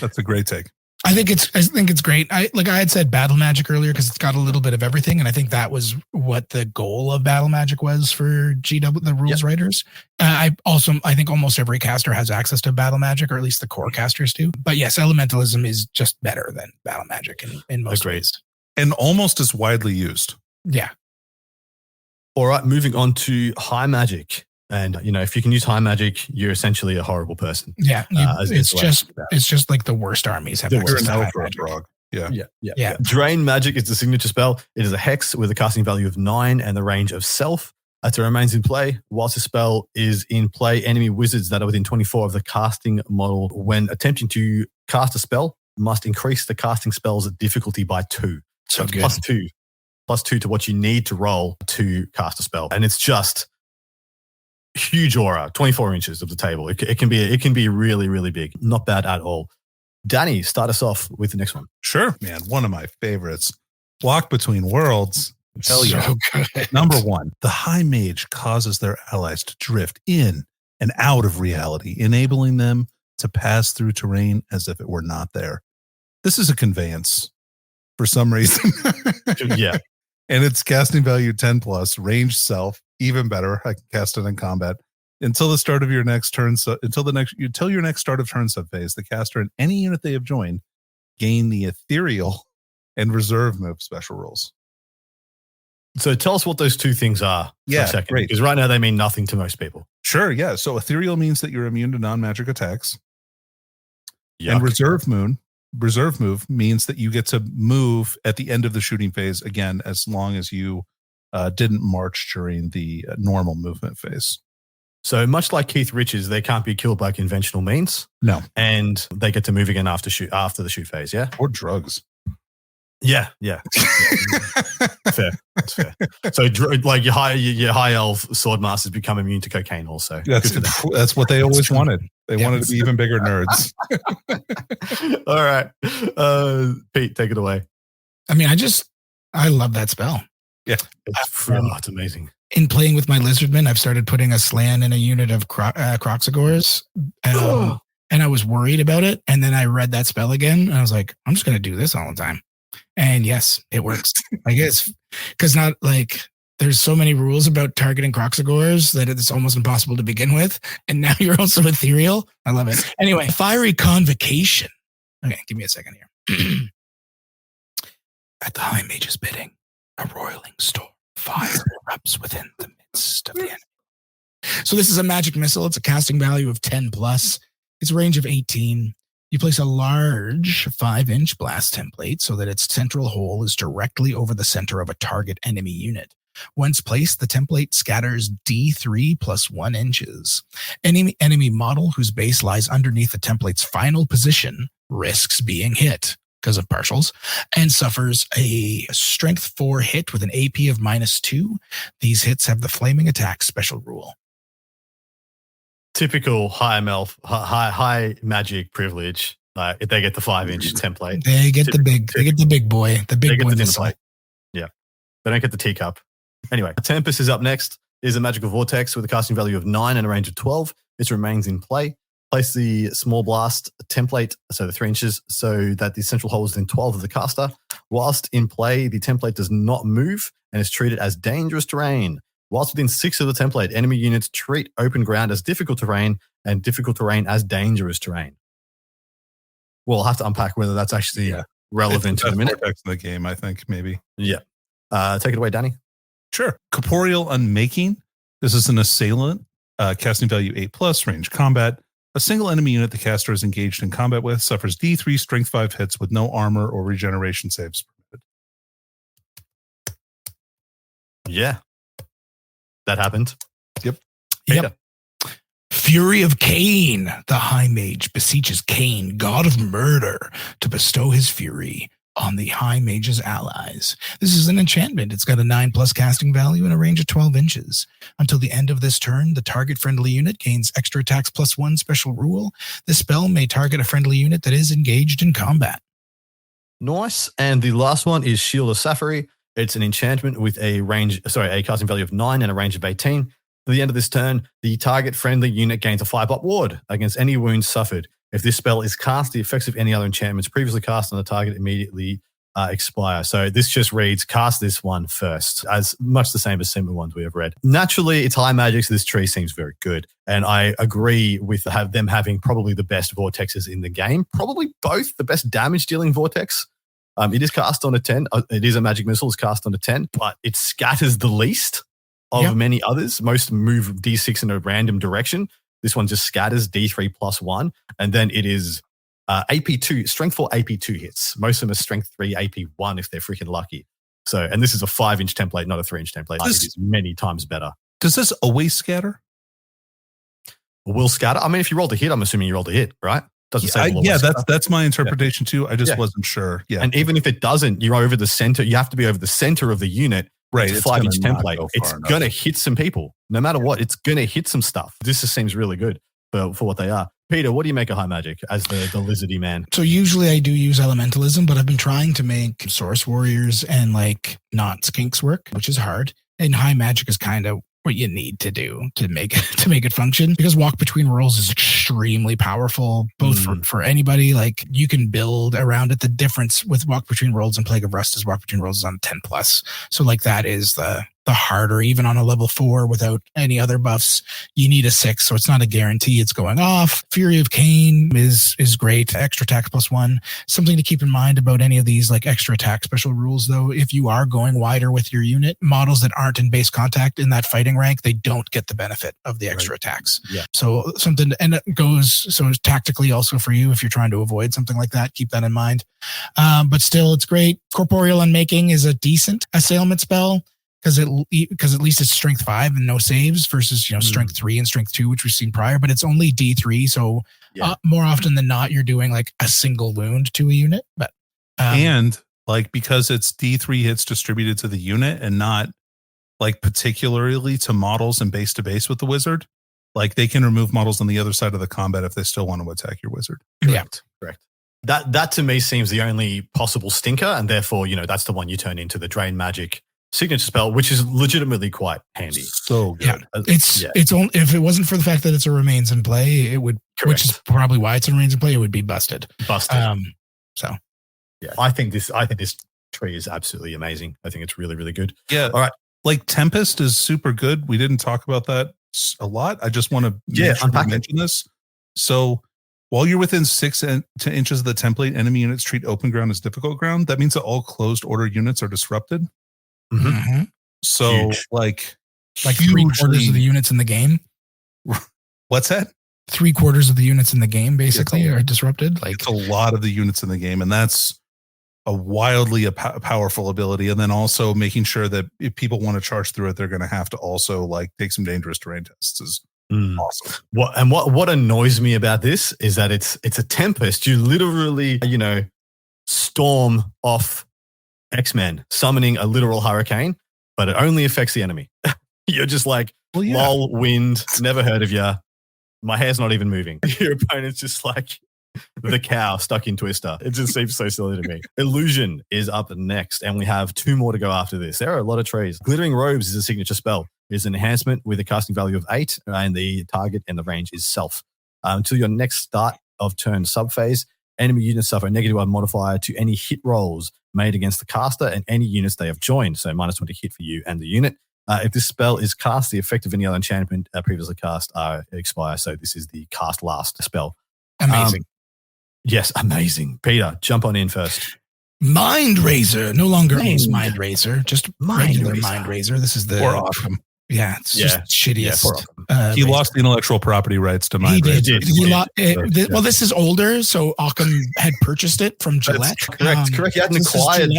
Speaker 3: That's a great take.
Speaker 4: I think it's great. I had said Battle Magic earlier because it's got a little bit of everything, and I think that was what the goal of Battle Magic was for GW, the rules writers. I think almost every caster has access to Battle Magic, or at least the core casters do. But yes, Elementalism is just better than Battle Magic in most ways,
Speaker 3: and almost as widely used.
Speaker 4: Yeah.
Speaker 2: All right, moving on to high magic. And, if you can use high magic, you're essentially a horrible person.
Speaker 4: Yeah. It's just like the worst armies have access to high magic.
Speaker 2: Yeah. Drain magic is the signature spell. It is a hex with a casting value of 9 and the range of self. It remains in play. Whilst the spell is in play, enemy wizards that are within 24 of the casting model, when attempting to cast a spell, must increase the casting spell's difficulty by 2. So it's plus 2 to what you need to roll to cast a spell. And it's just huge aura, 24 inches of the table. It can be really, really big. Not bad at all. Danny, start us off with the next one.
Speaker 3: Sure, man. One of my favorites. Walk Between Worlds. Hell yeah.
Speaker 4: So good.
Speaker 3: Number 1, the High Mage causes their allies to drift in and out of reality, enabling them to pass through terrain as if it were not there. This is a conveyance for some reason.
Speaker 2: Yeah.
Speaker 3: And it's casting value 10 plus, range self, even better. I can cast it in combat. Until the start of your next turn, until your next start of turn subphase, the caster and any unit they have joined gain the ethereal and reserve move special rules.
Speaker 2: So tell us what those two things are for a second.
Speaker 3: Great.
Speaker 2: Because right now they mean nothing to most people.
Speaker 3: Sure, yeah. So ethereal means that you're immune to non-magic attacks.
Speaker 2: Yuck.
Speaker 3: And reserve move means that you get to move at the end of the shooting phase again, as long as you didn't march during the normal movement phase.
Speaker 2: So much like Keith Richards, they can't be killed by conventional means.
Speaker 3: No.
Speaker 2: And they get to move again after the shoot phase, yeah?
Speaker 3: Or drugs.
Speaker 2: Yeah. Fair. That's fair. So like your high elf sword masters become immune to cocaine also.
Speaker 3: That's what they always wanted. They wanted to be even bigger nerds.
Speaker 2: All right. Pete, take it away.
Speaker 4: I mean, I love that spell.
Speaker 3: Yeah.
Speaker 2: It's amazing.
Speaker 4: In playing with my Lizardmen, I've started putting a Slann in a unit of Croxagores. And I was worried about it. And then I read that spell again. And I was like, I'm just going to do this all the time. And yes, it works. I guess because not like there's so many rules about targeting Croxagores that it's almost impossible to begin with. And now you're also ethereal. I love it. Anyway, Fiery Convocation. Okay, give me a second here. At the High Mage's bidding, a roiling storm fire erupts within the midst of the enemy. So this is a magic missile. It's a casting value of 10 plus. It's a range of 18. You place a large 5-inch blast template so that its central hole is directly over the center of a target enemy unit. Once placed, the template scatters D3 plus 1 inches. Any enemy model whose base lies underneath the template's final position risks being hit because of partials and suffers a strength 4 hit with an AP of -2. These hits have the flaming attack special rule.
Speaker 2: Typical high magic privilege. If they get the 5-inch template,
Speaker 4: they get the big boy, the big boy missile.
Speaker 2: Yeah, they don't get the teacup. Anyway, Tempest is up next. Is a magical vortex with a casting value of 9 and a range of 12. It remains in play. Place the small blast template, so the 3 inches, so that the central hole is within 12 of the caster. Whilst in play, the template does not move and is treated as dangerous terrain. Whilst within 6 of the template, enemy units treat open ground as difficult terrain and difficult terrain as dangerous terrain. We'll have to unpack whether that's actually relevant in a minute.
Speaker 3: Vortex in the game, I think, maybe.
Speaker 2: Yeah. Take it away, Danny.
Speaker 3: Sure. Corporeal Unmaking. This is an assailant. Casting value 8 plus, range combat. A single enemy unit the caster is engaged in combat with suffers D3 strength 5 hits with no armor or regeneration saves permitted.
Speaker 2: Yeah. That happened.
Speaker 4: Yep. Fury of Cain. The High Mage beseeches Cain, god of murder, to bestow his fury on the High Mage's allies. This is an enchantment. It's got a 9 plus casting value and a range of 12 inches. Until the end of this turn, the target friendly unit gains extra attacks +1 special rule. This spell may target a friendly unit that is engaged in combat.
Speaker 2: Nice. And the last one is Shield of Safari. It's an enchantment with a casting value of 9 and a range of 18. At the end of this turn, the target friendly unit gains a 5-up ward against any wounds suffered. If this spell is cast, the effects of any other enchantments previously cast on the target immediately expire. So this just reads, cast this one first, as much the same as similar ones we have read. Naturally, it's high magic, so this tree seems very good. And I agree with them having probably the best vortexes in the game, probably both the best damage-dealing vortex. It is cast on a 10. It is a magic missile. It's cast on a 10, but it scatters the least. of many others. Most move D6 in a random direction. This one just scatters D3 plus 1. And then it is AP2, strength 4 AP2 hits. Most of them are strength 3 AP1 if they're freaking lucky. So, and this is a 5-inch template, not a 3-inch template. It is many times better.
Speaker 3: Does this always scatter?
Speaker 2: Will scatter? I mean, if you rolled a hit, I'm assuming you rolled a hit, right? Doesn't say.
Speaker 3: That's my interpretation too. I just wasn't sure. Yeah.
Speaker 2: And even if it doesn't, you're over the center. You have to be over the center of the unit.
Speaker 3: Right.
Speaker 2: It's a 5-inch template. It's going to hit some people. No matter what, it's going to hit some stuff. This just seems really good for what they are. Peter, what do you make of high magic as the lizardy man?
Speaker 4: So usually I do use elementalism, but I've been trying to make source warriors and like not skinks work, which is hard. And high magic is kind of what you need to do to make it function, because walk between worlds is extremely powerful, both for anybody. Like you can build around it. The difference with walk between worlds and Plague of Rust is walk between worlds is on 10+. So like that is the harder, even on a level 4 without any other buffs, you need a 6. So it's not a guarantee it's going off. Fury of Cain is great. Extra attack +1. Something to keep in mind about any of these like extra attack special rules though, if you are going wider with your unit, models that aren't in base contact in that fighting rank, they don't get the benefit of the extra attacks.
Speaker 2: Yeah.
Speaker 4: So something, and it goes, so tactically also for you, if you're trying to avoid something like that, keep that in mind. But still it's great. Corporeal Unmaking is a decent assailment spell, because at least it's strength 5 and no saves versus strength 3 and strength 2, which we've seen prior, but it's only D3. So more often than not, you're doing like a single wound to a unit. But
Speaker 3: and like because it's D3 hits distributed to the unit and not like particularly to models and base to base with the wizard, like they can remove models on the other side of the combat if they still want to attack your wizard.
Speaker 2: Correct. That to me seems the only possible stinker, and therefore that's the one you turn into the drain magic signature spell, which is legitimately quite handy.
Speaker 3: So good.
Speaker 4: Yeah. It's only, if it wasn't for the fact that it's a remains in play, it would, which is probably why it's a remains in play, it would be busted. So
Speaker 2: yeah, I think this tree is absolutely amazing. I think it's really, really good.
Speaker 3: Yeah.
Speaker 2: All right.
Speaker 3: Like Tempest is super good. We didn't talk about that a lot. I just want to mention this. So while you're within 6 inches of the template, enemy units treat open ground as difficult ground. That means that all closed order units are disrupted.
Speaker 4: Mm-hmm.
Speaker 3: So huge. like
Speaker 4: 3/4 of the units in the game.
Speaker 3: What's that?
Speaker 4: 3/4 of the units in the game basically are disrupted. Like
Speaker 3: it's a lot of the units in the game, and that's a wildly powerful ability. And then also making sure that if people want to charge through it, they're going to have to also like take some dangerous terrain tests is awesome.
Speaker 2: What annoys me about this is that it's a Tempest. You literally storm off X-Men, summoning a literal hurricane, but it only affects the enemy. You're just like, lol, wind, never heard of ya. My hair's not even moving. Your opponent's just like the cow stuck in Twister. It just seems so silly to me. Illusion is up next, and we have 2 more to go after this. There are a lot of trees. Glittering Robes is a signature spell. It's an enhancement with a casting value of 8, and the target and the range is self. Until your next start of turn subphase, enemy units suffer a -1 modifier to any hit rolls made against the caster and any units they have joined. So -20 hit for you and the unit. If this spell is cast, the effect of any other enchantment previously cast expire. So this is the cast last spell.
Speaker 4: Amazing.
Speaker 2: Yes, amazing. Peter, jump on in first.
Speaker 4: Mind Razor, no longer Ace Mind Razor, just regular Mind Razor. This is the
Speaker 3: awesome.
Speaker 4: Yeah, it's just shittiest.
Speaker 3: He lost the intellectual property rights to Mind Razor.
Speaker 4: Well, this is older, so Occam had purchased it from Gillette.
Speaker 2: That's correct. He hadn't acquired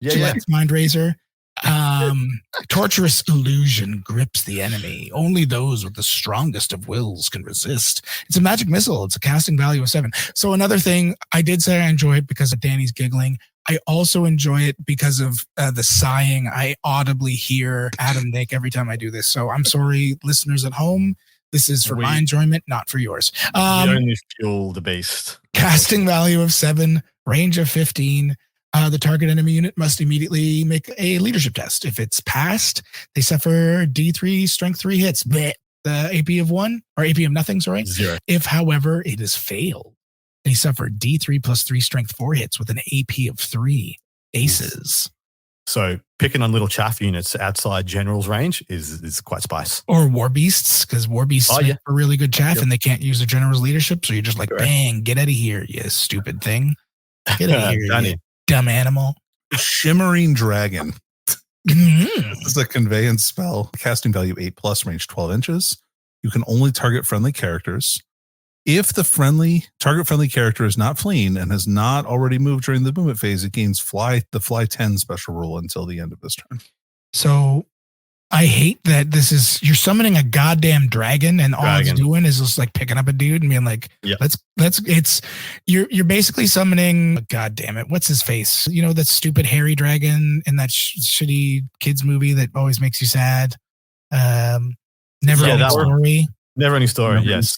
Speaker 4: Gillette's Mind Razor. Torturous illusion grips the enemy. Only those with the strongest of wills can resist. It's a magic missile. It's a casting value of 7. So another thing, I did say I enjoy it because of Danny's giggling. I also enjoy it because of the sighing. I audibly hear Adam Nick every time I do this. So I'm sorry, listeners at home. This is for my enjoyment, not for yours.
Speaker 2: We only fuel the beast.
Speaker 4: Casting value of 7, range of 15. The target enemy unit must immediately make a leadership test. If it's passed, they suffer D3 strength 3 hits. Blech. The AP of 1 or AP of nothing, sorry.
Speaker 2: 0.
Speaker 4: If, however, it is failed, they suffer D3 plus 3 strength 4 hits with an AP of 3 aces.
Speaker 2: So picking on little chaff units outside general's range is quite spice.
Speaker 4: Or war beasts, because war beasts are really good chaff and they can't use the general's leadership. So you're just like, bang, get out of here, you stupid thing. Get out of here, you dumb animal.
Speaker 3: Shimmering Dragon. This is a conveyance spell. Casting value 8+, range 12 inches. You can only target friendly characters. If the target friendly character is not fleeing and has not already moved during the movement phase, it gains the fly 10 special rule until the end of this turn.
Speaker 4: So I hate that you're summoning a goddamn dragon, and all it's doing is just like picking up a dude and being like, you're basically summoning, God damn it, what's his face? You know, that stupid hairy dragon in that shitty kids movie that always makes you sad. Never Ending Story.
Speaker 2: Never Ending Story. Yes.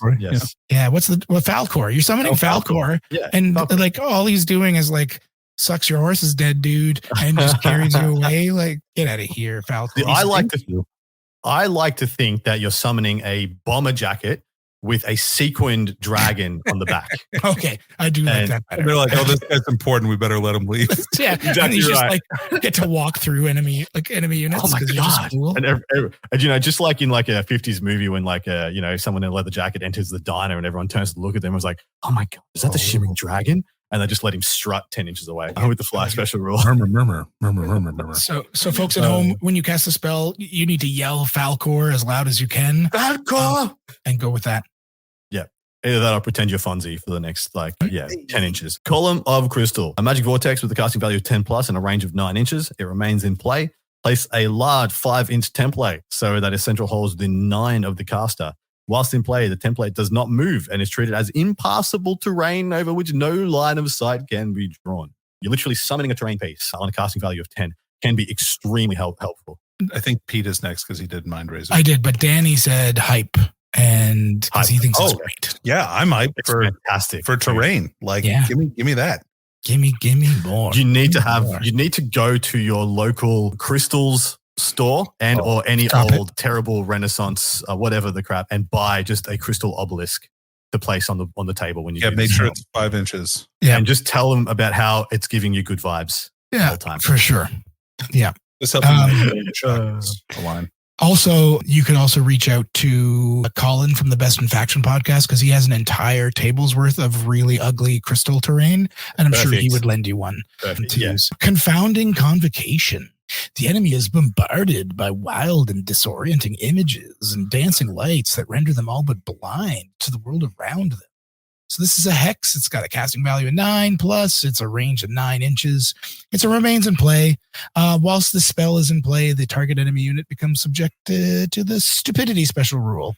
Speaker 4: Yeah. What Falcor? You're summoning Falcor.
Speaker 2: Yeah.
Speaker 4: And like all he's doing is like sucks your horse is dead, dude, and just carries you away. Like, get out of here, Falcor.
Speaker 2: I like to think that you're summoning a bomber jacket with a sequined dragon on the back.
Speaker 4: Okay, I do like that better.
Speaker 3: They're like, oh, this guy's important. We better let him leave.
Speaker 4: Yeah, exactly, and he's just like get to walk through enemy units.
Speaker 2: Oh my god! Cool. And you know, just like in like a 50s movie when like someone in a leather jacket enters the diner and everyone turns to look at them and was like, oh my god, is that the shimmering dragon? And they just let him strut 10 inches away with the fly special rule.
Speaker 3: Murmur.
Speaker 4: So folks at home, when you cast a spell, you need to yell Falcor as loud as you can.
Speaker 2: Falcor!
Speaker 4: And go with that.
Speaker 2: Yeah. Either that or pretend you're Fonzie for the next 10 inches. Column of Crystal. A magic vortex with a casting value of 10+ and a range of 9 inches. It remains in play. Place a large 5-inch template so that its central holds within 9 of the caster. Whilst in play, the template does not move and is treated as impassable terrain over which no line of sight can be drawn. You're literally summoning a terrain piece on a casting value of 10. Can be extremely helpful.
Speaker 3: I think Pete is next because he did Mind Razor.
Speaker 4: I did, but Danny said hype, and because he thinks it's great.
Speaker 3: Yeah, I'm hype
Speaker 2: fantastic
Speaker 3: for terrain. Like, give me that.
Speaker 4: Give me more.
Speaker 2: You need to go to your local crystals store or any old terrible Renaissance whatever the crap and buy just a crystal obelisk to place on the table when you
Speaker 3: make sure it's 5 inches.
Speaker 2: Yeah, and just tell them about how it's giving you good vibes.
Speaker 4: Yeah,
Speaker 2: all the time.
Speaker 4: For sure. Yeah,
Speaker 3: just help them align.
Speaker 4: Also, you can also reach out to Colin from the Best in Faction podcast because he has an entire table's worth of really ugly crystal terrain, and I'm sure he would lend you one to use. Confounding Convocation. The enemy is bombarded by wild and disorienting images and dancing lights that render them all but blind to the world around them. So this is a hex. It's got a casting value of 9+. It's a range of 9 inches. It remains in play. Whilst the spell is in play, the target enemy unit becomes subjected to the stupidity special rule.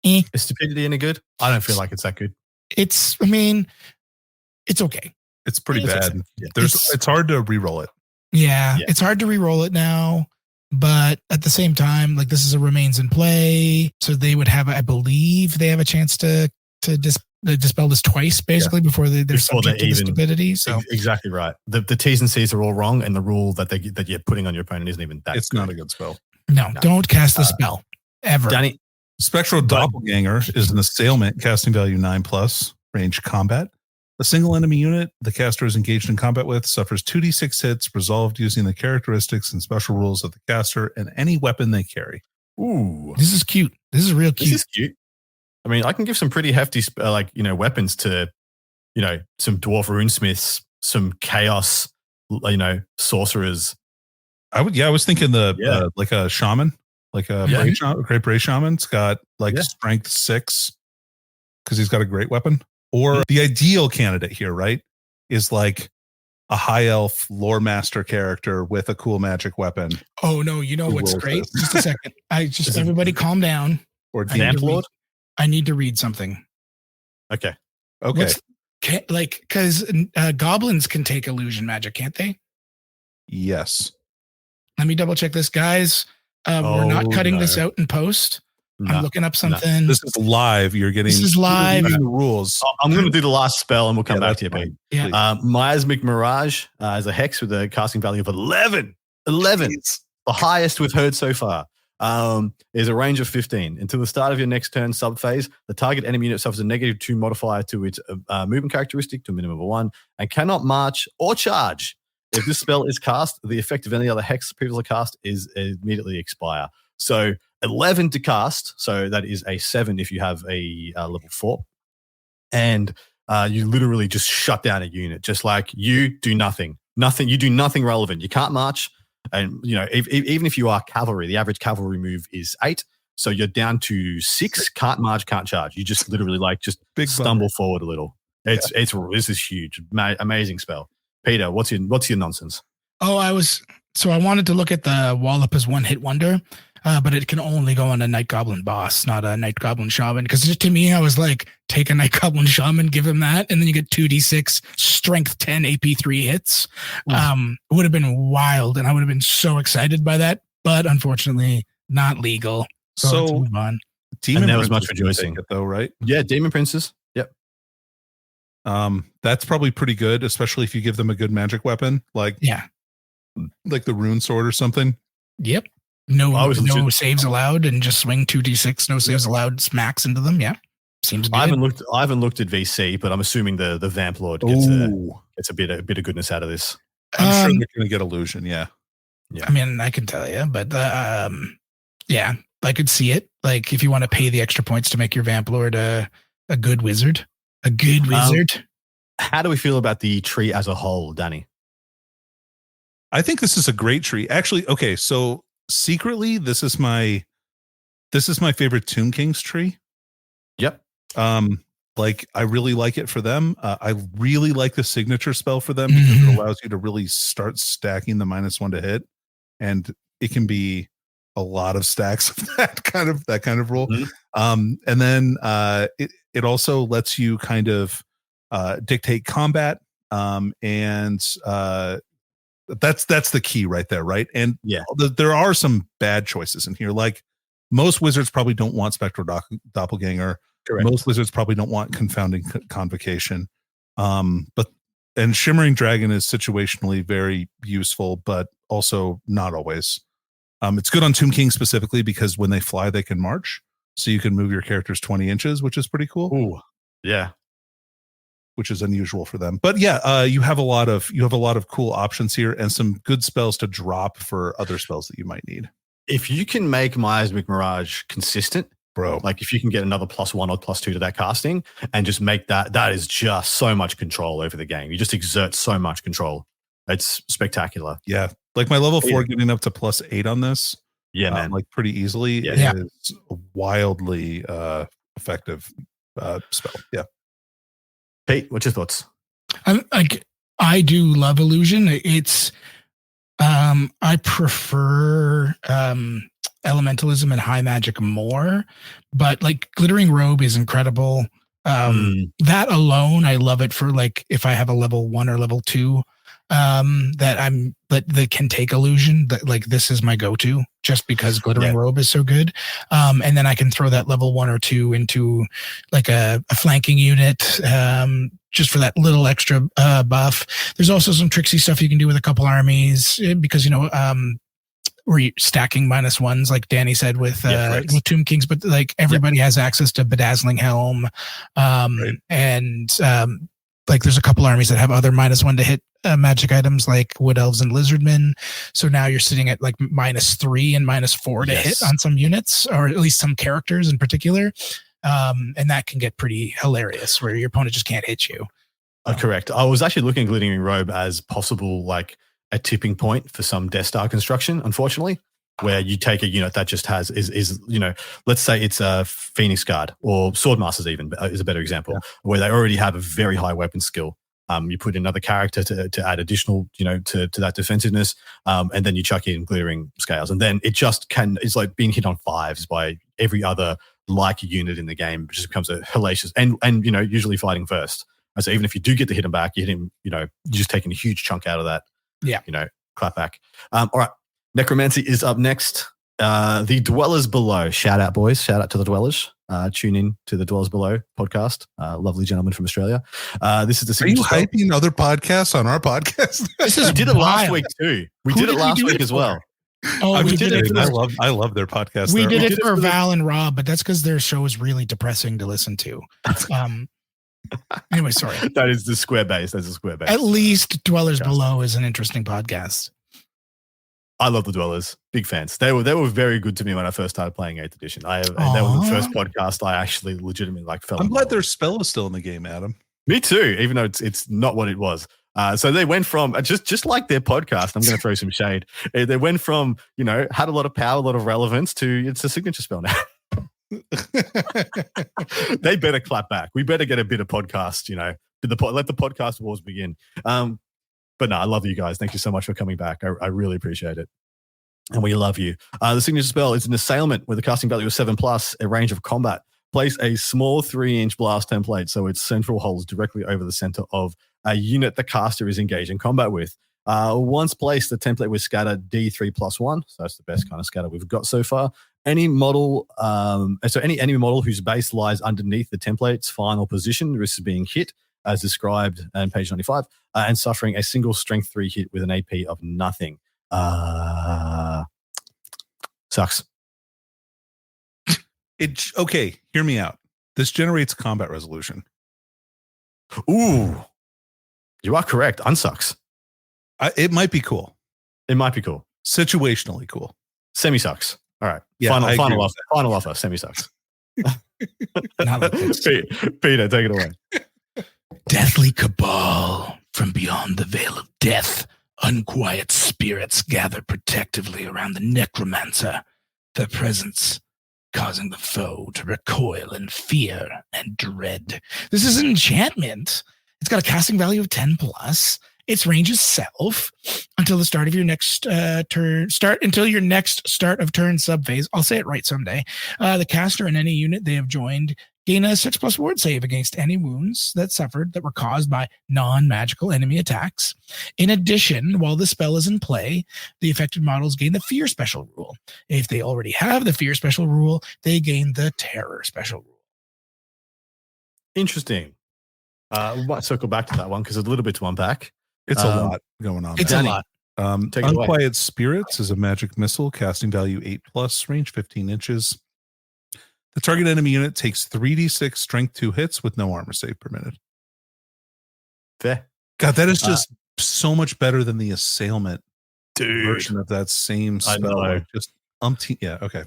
Speaker 2: Is stupidity any good? I don't feel like it's that good.
Speaker 4: It's okay.
Speaker 3: It's pretty bad. It's hard to reroll it.
Speaker 4: Yeah, it's hard to re-roll it now, but at the same time, like this is a remains in play, so they would have, I believe, they have a chance to dispel this twice, basically, before they're subject to the stupidity. So
Speaker 2: exactly right. The T's and C's are all wrong, and the rule that you're putting on your opponent isn't even that.
Speaker 3: It's not a good spell.
Speaker 4: No, don't cast the spell ever.
Speaker 2: Danny,
Speaker 3: Spectral Doppelganger is an assailant, casting value 9+, range combat. A single enemy unit the caster is engaged in combat with suffers 2d6 hits resolved using the characteristics and special rules of the caster and any weapon they carry.
Speaker 2: Ooh.
Speaker 4: This is cute. This is real cute.
Speaker 2: This is cute. I mean, I can give some pretty hefty weapons to, some dwarf runesmiths, some chaos, sorcerers.
Speaker 3: I was thinking like a shaman, like a great bray shaman's got strength 6 because he's got a great weapon. Or the ideal candidate here, right, is like a high elf lore master character with a cool magic weapon.
Speaker 4: Oh no, you know what's great? Just a second. Everybody calm down.
Speaker 2: Or Damp Lord?
Speaker 4: I need to read something.
Speaker 2: Okay.
Speaker 4: Because goblins can take illusion magic, can't they?
Speaker 3: Yes.
Speaker 4: Let me double check this, guys. We're not cutting this out in post. I'm looking up something.
Speaker 3: This is live. This
Speaker 4: is live.
Speaker 3: The rules.
Speaker 2: I'm going to do the last spell and we'll come back to you, Pete.
Speaker 4: Yeah.
Speaker 2: Miasmic Mirage is a hex with a casting value of 11. 11. Jeez. The highest we've heard so far. Is a range of 15. Until the start of your next turn subphase, the target enemy unit suffers a -2 modifier to its movement characteristic to a minimum of 1 and cannot march or charge. If this spell is cast, the effect of any other hex previously cast is immediately expire. So 11 to cast, so that is a 7 if you have a level 4. And you literally just shut down a unit, just like you do nothing. You do nothing relevant. You can't march. And, even if you are cavalry, the average cavalry move is 8. So you're down to 6, can't march, can't charge. You just literally
Speaker 3: Big
Speaker 2: stumble forward a little. This is huge. Amazing spell. Peter, what's your nonsense?
Speaker 4: Oh, I wanted to look at the Wallop as one hit wonder, but it can only go on a Night Goblin boss, not a Night Goblin Shaman. Because to me, I was like, take a Night Goblin Shaman, give him that, and then you get 2d6 strength 10 AP3 hits. Would have been wild, and I would have been so excited by that, but unfortunately, not legal. So let's move on.
Speaker 2: And there was much rejoicing,
Speaker 3: though, right?
Speaker 2: Yeah, Demon Princes. Yep.
Speaker 3: That's probably pretty good, especially if you give them a good magic weapon, like the rune sword or something.
Speaker 4: Yep. No saves allowed, and just swing 2d6. No saves allowed. Smacks into them. Yeah, seems good.
Speaker 2: I haven't looked at VC, but I'm assuming the Vamp Lord gets a bit of goodness out of this.
Speaker 3: I'm sure they're going to get illusion. Yeah.
Speaker 4: I mean, I can tell you, but yeah, I could see it. Like if you want to pay the extra points to make your Vamp Lord a good wizard,
Speaker 2: How do we feel about the tree as a whole, Danny?
Speaker 3: I think this is a great tree. Actually, okay, so secretly, this is my favorite Tomb King's tree.
Speaker 2: Yep.
Speaker 3: Like I really like it for them. I really like the signature spell for them because it allows you to really start stacking the -1 to hit, and it can be a lot of stacks of that kind of roll. And then it also lets you kind of dictate combat, and that's the key right there, right? And there are some bad choices in here. Like most wizards probably don't want Spectral Doppelganger.
Speaker 2: Correct.
Speaker 3: Most wizards probably don't want Confounding Convocation. And Shimmering Dragon is situationally very useful, but also not always. It's good on Tomb King specifically because when they fly, they can march, so you can move your characters 20 inches, which is pretty cool.
Speaker 2: Ooh, yeah.
Speaker 3: Which is unusual for them. But yeah, you have a lot of cool options here and some good spells to drop for other spells that you might need.
Speaker 2: If you can make Miasmic Mirage consistent,
Speaker 3: bro,
Speaker 2: like if you can get another +1 or +2 to that casting and just make that is just so much control over the game. You just exert so much control. It's spectacular.
Speaker 3: Yeah. Like my level 4 getting up to +8 on this.
Speaker 2: Yeah, man.
Speaker 3: Like pretty easily.
Speaker 2: Yeah.
Speaker 3: It is a wildly effective spell. Yeah.
Speaker 2: Pete, what's your thoughts?
Speaker 4: I do love illusion. It's I prefer elementalism and high magic more, but like Glittering Robe is incredible. That alone, I love it for like if I have a level 1 or level 2 that can take illusion, that like this is my go-to just because Glittering Robe is so good. And then I can throw that level 1 or 2 into like a flanking unit, just for that little extra buff. There's also some tricksy stuff you can do with a couple armies because, where you're stacking -1s, like Danny said with Tomb Kings, but like everybody has access to Bedazzling Helm. And like there's a couple armies that have other -1 to hit magic items like Wood Elves and Lizardmen. So now you're sitting at like -3 and -4 to hit on some units, or at least some characters in particular. And that can get pretty hilarious where your opponent just can't hit you.
Speaker 2: Correct. I was actually looking at Glittering Robe as possible, like a tipping point for some Death Star construction, unfortunately, where you take a unit that just has, let's say it's a Phoenix Guard or Swordmasters even is a better example, where they already have a very high weapon skill. You put another character to add additional, to that defensiveness, and then you chuck in Glittering Scales. And then it just it's like being hit on 5s by every other like unit in the game, which just becomes a hellacious, and usually fighting first. And so even if you do get to hit him back, you hit him, you're just taking a huge chunk out of that, clap back. All right. Necromancy is up next. The Dwellers Below. Shout out, boys. Shout out to the Dwellers. Tune in to the Dwellers Below podcast. Lovely gentleman from Australia. This is the.
Speaker 3: Are you hyping other podcasts on our podcast?
Speaker 2: We did it last week too. We did it last week as well.
Speaker 4: Oh, we did it.
Speaker 3: I love their podcast.
Speaker 4: We did it for Val and Rob, but that's because their show is really depressing to listen to. Anyway, sorry.
Speaker 2: That is the square base. That's a square base.
Speaker 4: At least Dwellers Below is an interesting podcast.
Speaker 2: I love the Dwellers. Big fans. They were very good to me when I first started playing 8th edition. And they were the first podcast I actually legitimately fell.
Speaker 3: I'm glad their spell is still in the game, Adam.
Speaker 2: Me too, even though it's not what it was. So they went from just like their podcast. I'm going to throw some shade. They went from had a lot of power, a lot of relevance to it's a signature spell now. They better clap back. We better get a bit of podcast. Let the podcast wars begin. But no, I love you guys. Thank you so much for coming back. I really appreciate it. And we love you. The signature spell is an assailment with a casting value of 7+, a range of combat. Place a small 3-inch blast template so its central holds directly over the center of a unit the caster is engaged in combat with. Once placed, the template will scatter D3+1. So that's the best kind of scatter we've got so far. Any model, any enemy model whose base lies underneath the template's final position risks being hit, as described on page 95, and suffering a single strength 3 hit with an AP of nothing. Sucks.
Speaker 3: Okay, hear me out. This generates combat resolution.
Speaker 2: Ooh, you are correct. Unsucks.
Speaker 3: It might be cool.
Speaker 2: It might be cool.
Speaker 3: Situationally cool.
Speaker 2: Semi sucks. All right.
Speaker 3: Yeah,
Speaker 2: final offer. Semi sucks. Peter, take it away.
Speaker 4: Deathly cabal from beyond the veil of death. Unquiet spirits gather protectively around the necromancer. Their presence causing the foe to recoil in fear and dread. This is an enchantment. It's got a casting value of 10+. Its range is self until the start of your next until your next start of turn subphase. I'll say it right someday. The caster and any unit they have joined gain a 6+ ward save against any wounds that were caused by non-magical enemy attacks. In addition, while the spell is in play, the affected models gain the Fear special rule. If they already have the Fear special rule, they gain the Terror special rule.
Speaker 2: Interesting. We might circle back to that one because there's a little bit to unpack.
Speaker 3: It's a lot going on.
Speaker 4: It's
Speaker 3: there.
Speaker 4: a lot.
Speaker 3: Unquiet Spirits is a magic missile, casting value 8+, range 15 inches. The target enemy unit takes 3d6 strength 2 hits with no armor save permitted.
Speaker 2: Fair.
Speaker 3: God, that is just so much better than the Assailment version of that same spell.
Speaker 2: I know.
Speaker 3: Just yeah, okay.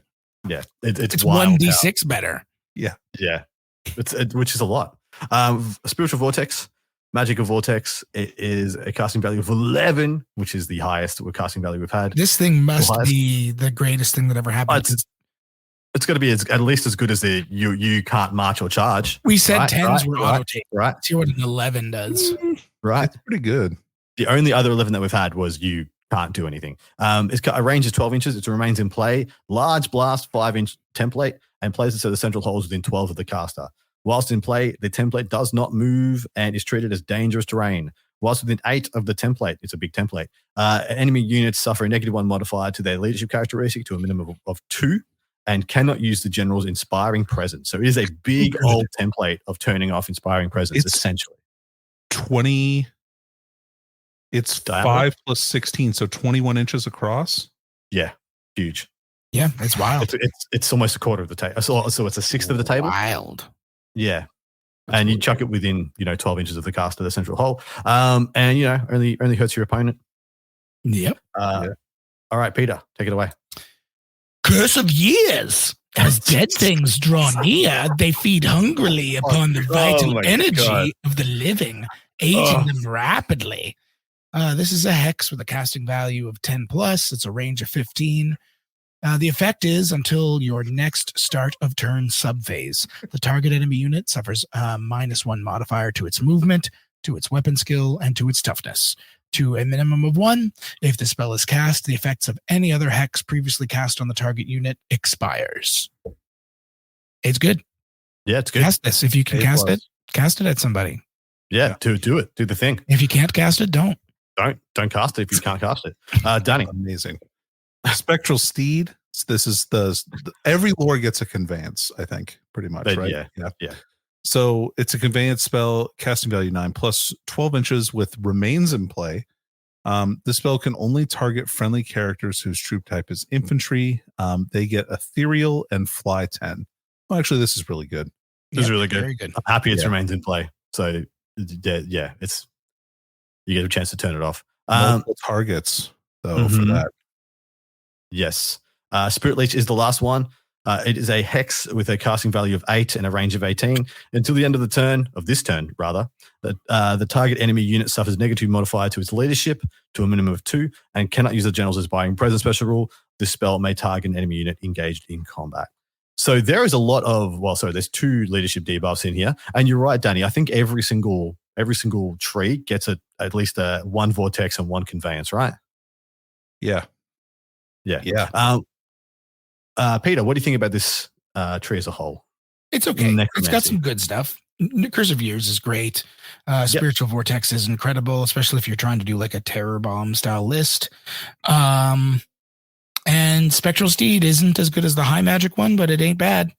Speaker 2: Yeah, it's
Speaker 4: 1d6 better.
Speaker 2: Yeah. Which is a lot. Spiritual Vortex, Magical Vortex. It is a casting value of 11, which is the highest casting value we've had.
Speaker 4: This thing must be the greatest thing that ever happened.
Speaker 2: It's going to be at least as good as the you can't march or charge.
Speaker 4: We said 10s were auto take.
Speaker 2: Right.
Speaker 4: See what an 11 does.
Speaker 2: Right.
Speaker 3: It's pretty good.
Speaker 2: The only other 11 that we've had was you can't do anything. It's got a range of 12 inches. It remains in play. Large blast, 5-inch template, and places so the central holds within 12 of the caster. Whilst in play, the template does not move and is treated as dangerous terrain. Whilst within 8 of the template, it's a big template, enemy units suffer a -1 modifier to their leadership characteristic to a minimum of 2 and cannot use the general's Inspiring Presence. So it is a big old template of turning off Inspiring Presence, essentially.
Speaker 3: 20. It's
Speaker 2: diameter?
Speaker 3: 5 + 16, so 21 inches across.
Speaker 2: Yeah, huge.
Speaker 4: Yeah, it's wild.
Speaker 2: It's almost a quarter of the table. So it's a sixth of the table.
Speaker 4: Wild.
Speaker 2: Yeah. And you chuck it within, 12 inches of the caster, the central hole. And, only hurts your opponent.
Speaker 4: Yep.
Speaker 2: All right, Peter, take it away.
Speaker 4: Curse of Years. As dead things draw near, they feed hungrily upon the vital energy of the living, aging them rapidly. This is a hex with a casting value of 10+. It's a range of 15. The effect is until your next start of turn subphase. The target enemy unit suffers a -1 modifier to its movement, to its weapon skill, and to its toughness, to a minimum of 1. If the spell is cast, the effects of any other hex previously cast on the target unit expires. It's good.
Speaker 2: Yeah, it's good.
Speaker 4: Cast this. If you can cast it at somebody.
Speaker 2: Yeah, do it. Do the thing.
Speaker 4: If you can't cast it, don't.
Speaker 2: Don't cast it if you can't cast it. Danny.
Speaker 3: Amazing. Spectral Steed. This is every lore gets a conveyance, I think, pretty much, right?
Speaker 2: Yeah.
Speaker 3: So it's a conveyance spell, casting value 9 plus 12 inches with remains in play. The spell can only target friendly characters whose troop type is infantry. They get ethereal and fly 10. Well, actually, this is really good.
Speaker 2: This is really good.
Speaker 4: Very good.
Speaker 2: I'm happy it remains in play. So yeah, you get a chance to turn it off.
Speaker 3: Multiple targets though for that.
Speaker 2: Yes. Spirit Leech is the last one. It is a hex with a casting value of 8 and a range of 18. Until the end of this turn, the target enemy unit suffers negative modifier to its leadership to a minimum of 2 and cannot use the general's inspiring presence special rule. This spell may target an enemy unit engaged in combat. So there is a lot of, there's 2 leadership debuffs in here. And you're right, Danny. I think every single tree gets at least one vortex and one conveyance, right?
Speaker 3: Yeah.
Speaker 2: Peter, what do you think about this tree as a whole?
Speaker 4: It's okay. It's got some good stuff. Curse of Years is great. Spiritual Vortex is incredible, especially if you're trying to do like a terror bomb style list. And Spectral Steed isn't as good as the high magic one, but it ain't bad.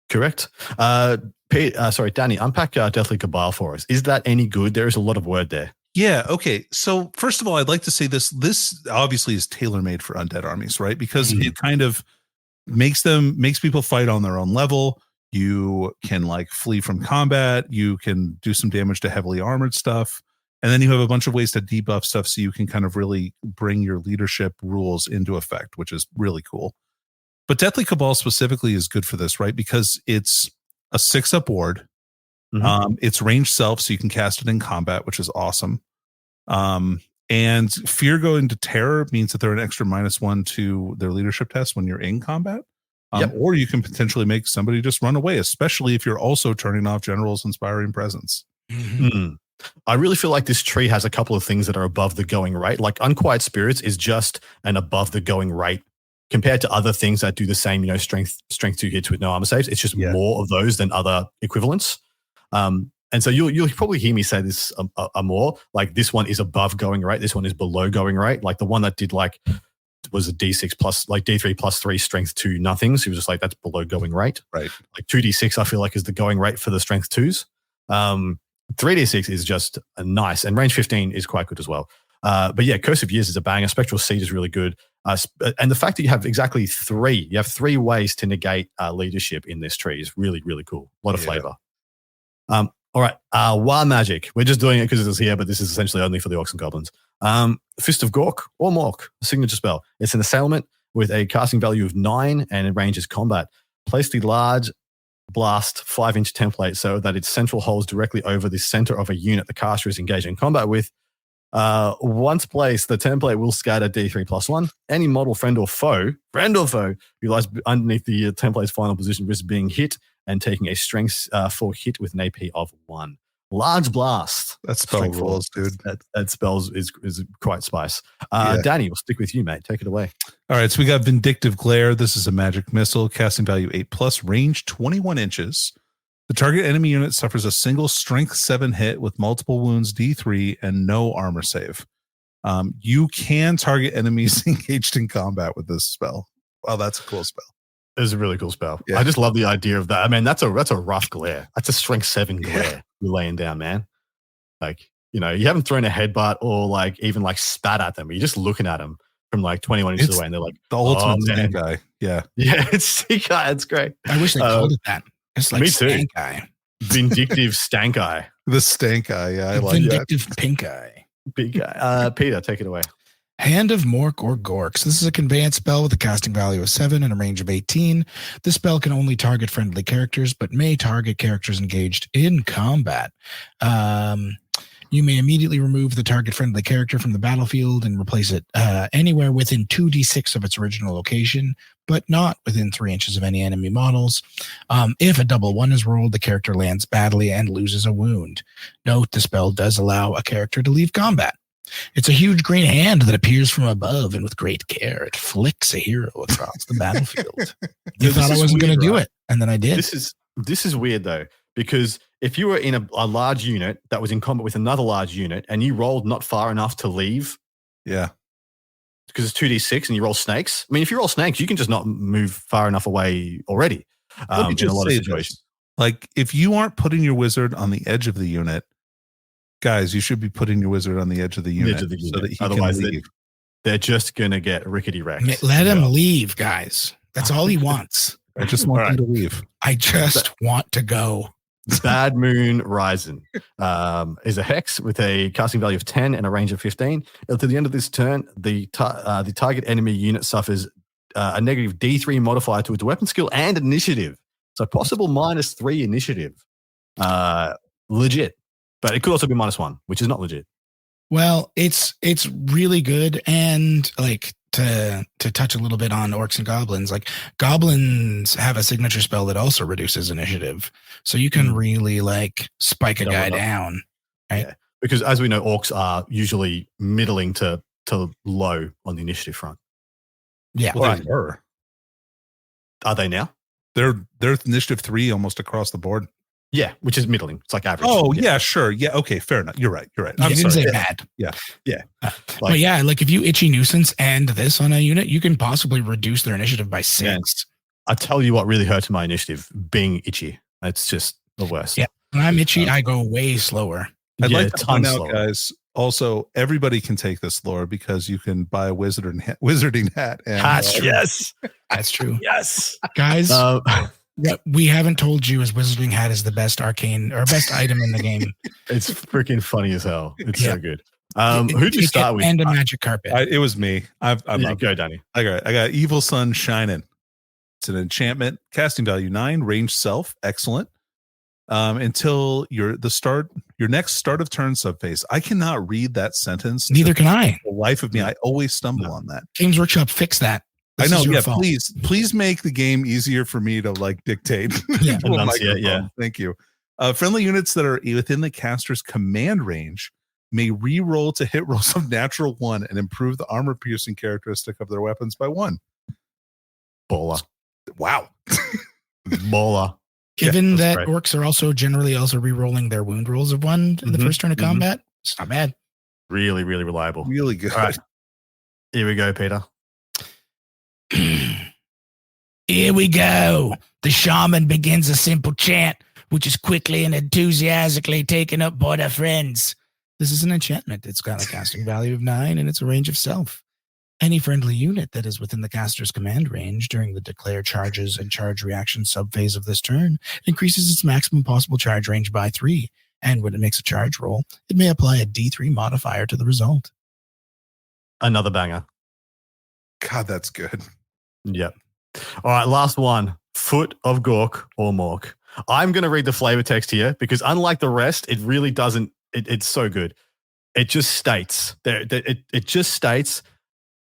Speaker 2: Correct. Danny, unpack Deathly Cabal for us. Is that any good? There is a lot of word there.
Speaker 3: Yeah. Okay. So first of all, I'd like to say this obviously is tailor-made for undead armies, right? Because it kind of makes people fight on their own level. You can like flee from combat. You can do some damage to heavily armored stuff. And then you have a bunch of ways to debuff stuff so you can kind of really bring your leadership rules into effect, which is really cool. But Deathly Cabal specifically is good for this, right? Because it's a 6-up ward. It's range self, so you can cast it in combat, which is awesome. And Fear going to Terror means that they're an extra -1 to their leadership test when you're in combat. Or you can potentially make somebody just run away, especially if you're also turning off General's Inspiring Presence.
Speaker 2: I really feel like this tree has a couple of things that are above the going rate. Like Unquiet Spirits is just an above the going rate compared to other things that do the same, strength 2 hits with no armor saves. It's just more of those than other equivalents. And so you'll probably hear me say this more. Like this one is above going rate. This one is below going rate. Like the one that did was a D6 plus like D3 plus 3 strength 2 nothings. He was just like, that's below going rate.
Speaker 3: Right.
Speaker 2: Like 2D6 I feel like is the going rate for the strength 2s. 3D6 is just nice, and range 15 is quite good as well. But yeah, Curse of Years is a banger. Spectral Seed is really good. And the fact that you have exactly 3 ways to negate leadership in this tree is really, really cool. A lot of flavor. All right. Wild Magic. We're just doing it because it's here, but this is essentially only for the Orcs and Goblins. Fist of Gork or Mork, signature spell. It's an assailment with a casting value of 9 and it ranges combat. Place the large blast 5-inch template so that its central holds directly over the center of a unit the caster is engaged in combat with. Once placed, the template will scatter D3 plus 1. Any model friend or foe who lies underneath the template's final position risks being hit and taking a strength 4 hit with an AP of 1. Large Blast.
Speaker 3: That spell rules, dude.
Speaker 2: That spell is quite spice. Danny, we'll stick with you, mate. Take it away.
Speaker 3: All right, so we got Vindictive Glare. This is a magic missile, casting value 8+, range 21 inches. The target enemy unit suffers a single strength 7 hit with multiple wounds D3 and no armor save. You can target enemies engaged in combat with this spell. Wow, that's a cool spell.
Speaker 2: It's a really cool spell.
Speaker 3: Yeah.
Speaker 2: I just love the idea of that. I mean, that's a rough glare. That's a strength 7 glare you're laying down, man. Like, you haven't thrown a headbutt or like even like spat at them. You're just looking at them from like 21 inches away and they're like,
Speaker 3: the ultimate stank guy. Yeah.
Speaker 2: Yeah, it's stank guy. It's great.
Speaker 4: I wish they called it that. It's like
Speaker 2: me too.
Speaker 4: stank eye.
Speaker 2: Vindictive stank eye.
Speaker 3: The stank eye. Yeah, I like
Speaker 4: Vindictive pink eye.
Speaker 2: Big guy. Peter, take it away.
Speaker 4: Hand of Mork or Gorks. This is a conveyance spell with a casting value of 7 and a range of 18. This spell can only target friendly characters, but may target characters engaged in combat. You may immediately remove the target friendly character from the battlefield and replace it anywhere within 2d6 of its original location, but not within 3 inches of any enemy models. If a double 1 is rolled, the character lands badly and loses a wound. Note, the spell does allow a character to leave combat. It's a huge green hand that appears from above, and with great care, it flicks a hero across the battlefield. You thought I wasn't going to do it, and then I did.
Speaker 2: This is weird, though, because if you were in a large unit that was in combat with another large unit and you rolled not far enough to leave,
Speaker 3: because
Speaker 2: it's 2d6 and you roll snakes. I mean, if you roll snakes, you can just not move far enough away already.
Speaker 3: Let me just
Speaker 2: in a lot of
Speaker 3: say
Speaker 2: situations.
Speaker 3: This. Like, if you aren't putting your wizard on the edge of the unit, guys, you should be putting your wizard on the edge of the unit, so that he
Speaker 2: Otherwise,
Speaker 3: can leave.
Speaker 2: They're just going to get rickety wrecked.
Speaker 4: Let him leave, guys. That's all he wants.
Speaker 3: I just want you to leave.
Speaker 4: I just want to go.
Speaker 2: Bad Moon Rising is a hex with a casting value of 10 and a range of 15. Until the end of this turn, the target enemy unit suffers a negative D3 modifier to its weapon skill and initiative. So possible -3 initiative. Legit. But it could also be -1, which is not legit.
Speaker 4: Well, it's really good, and like to touch a little bit on orcs and goblins, like goblins have a signature spell that also reduces initiative, so you can really like spike a guy down, right? Yeah.
Speaker 2: Because as we know, orcs are usually middling to low on the initiative front.
Speaker 4: Yeah,
Speaker 3: well, they were.
Speaker 2: Are they now?
Speaker 3: They're initiative 3 almost across the board.
Speaker 2: Yeah, which is middling. It's like average.
Speaker 3: Oh, yeah, sure. Yeah, okay, fair enough. You're right.
Speaker 4: I'm sorry. Say bad.
Speaker 3: Yeah.
Speaker 4: But yeah, like if you itchy nuisance and this on a unit, you can possibly reduce their initiative by 6. Man,
Speaker 2: I tell you what really hurts my initiative, being itchy. It's just the worst.
Speaker 4: Yeah, when I'm itchy, I go way slower.
Speaker 3: I'd like to point out, guys, also, everybody can take this lore because you can buy a wizarding hat. And,
Speaker 2: yes.
Speaker 4: That's true.
Speaker 2: Yes.
Speaker 4: Guys, what we haven't told you is wizarding hat is the best arcane or best item in the game.
Speaker 2: It's freaking funny as hell. It's so good. Who do you start with?
Speaker 4: And a magic carpet.
Speaker 3: It was me.
Speaker 2: Go, Danny.
Speaker 3: I got Evil Sun Shining. It's an enchantment, casting value 9, range self, excellent. Until your next start of turn subphase. I cannot read that sentence.
Speaker 4: Neither can I.
Speaker 3: The life of me, I always stumble on that.
Speaker 4: Games Workshop, fix that.
Speaker 3: I know. Yeah, fault. Please make the game easier for me to like dictate.
Speaker 2: Yeah,
Speaker 3: Thank you. Friendly units that are within the caster's command range may re-roll to hit rolls of natural 1 and improve the armor piercing characteristic of their weapons by 1.
Speaker 2: Baller.
Speaker 3: Wow.
Speaker 2: Baller.
Speaker 4: Given that orcs are also generally re-rolling their wound rolls of 1 in the first turn of combat, it's not bad.
Speaker 2: Really, really reliable.
Speaker 3: Really good.
Speaker 2: All right. Here we go, Peter.
Speaker 4: Here we go. The shaman begins a simple chant, which is quickly and enthusiastically taken up by their friends. This is an enchantment. It's got a casting value of 9 and it's a range of self. Any friendly unit that is within the caster's command range during the declare charges and charge reaction subphase of this turn increases its maximum possible charge range by 3. And when it makes a charge roll, it may apply a D3 modifier to the result.
Speaker 2: Another banger.
Speaker 3: God, that's good.
Speaker 2: Yep. All right, last one. Foot of Gork or Mork. I'm going to read the flavor text here because unlike the rest, it really doesn't. It's so good. It just states it just states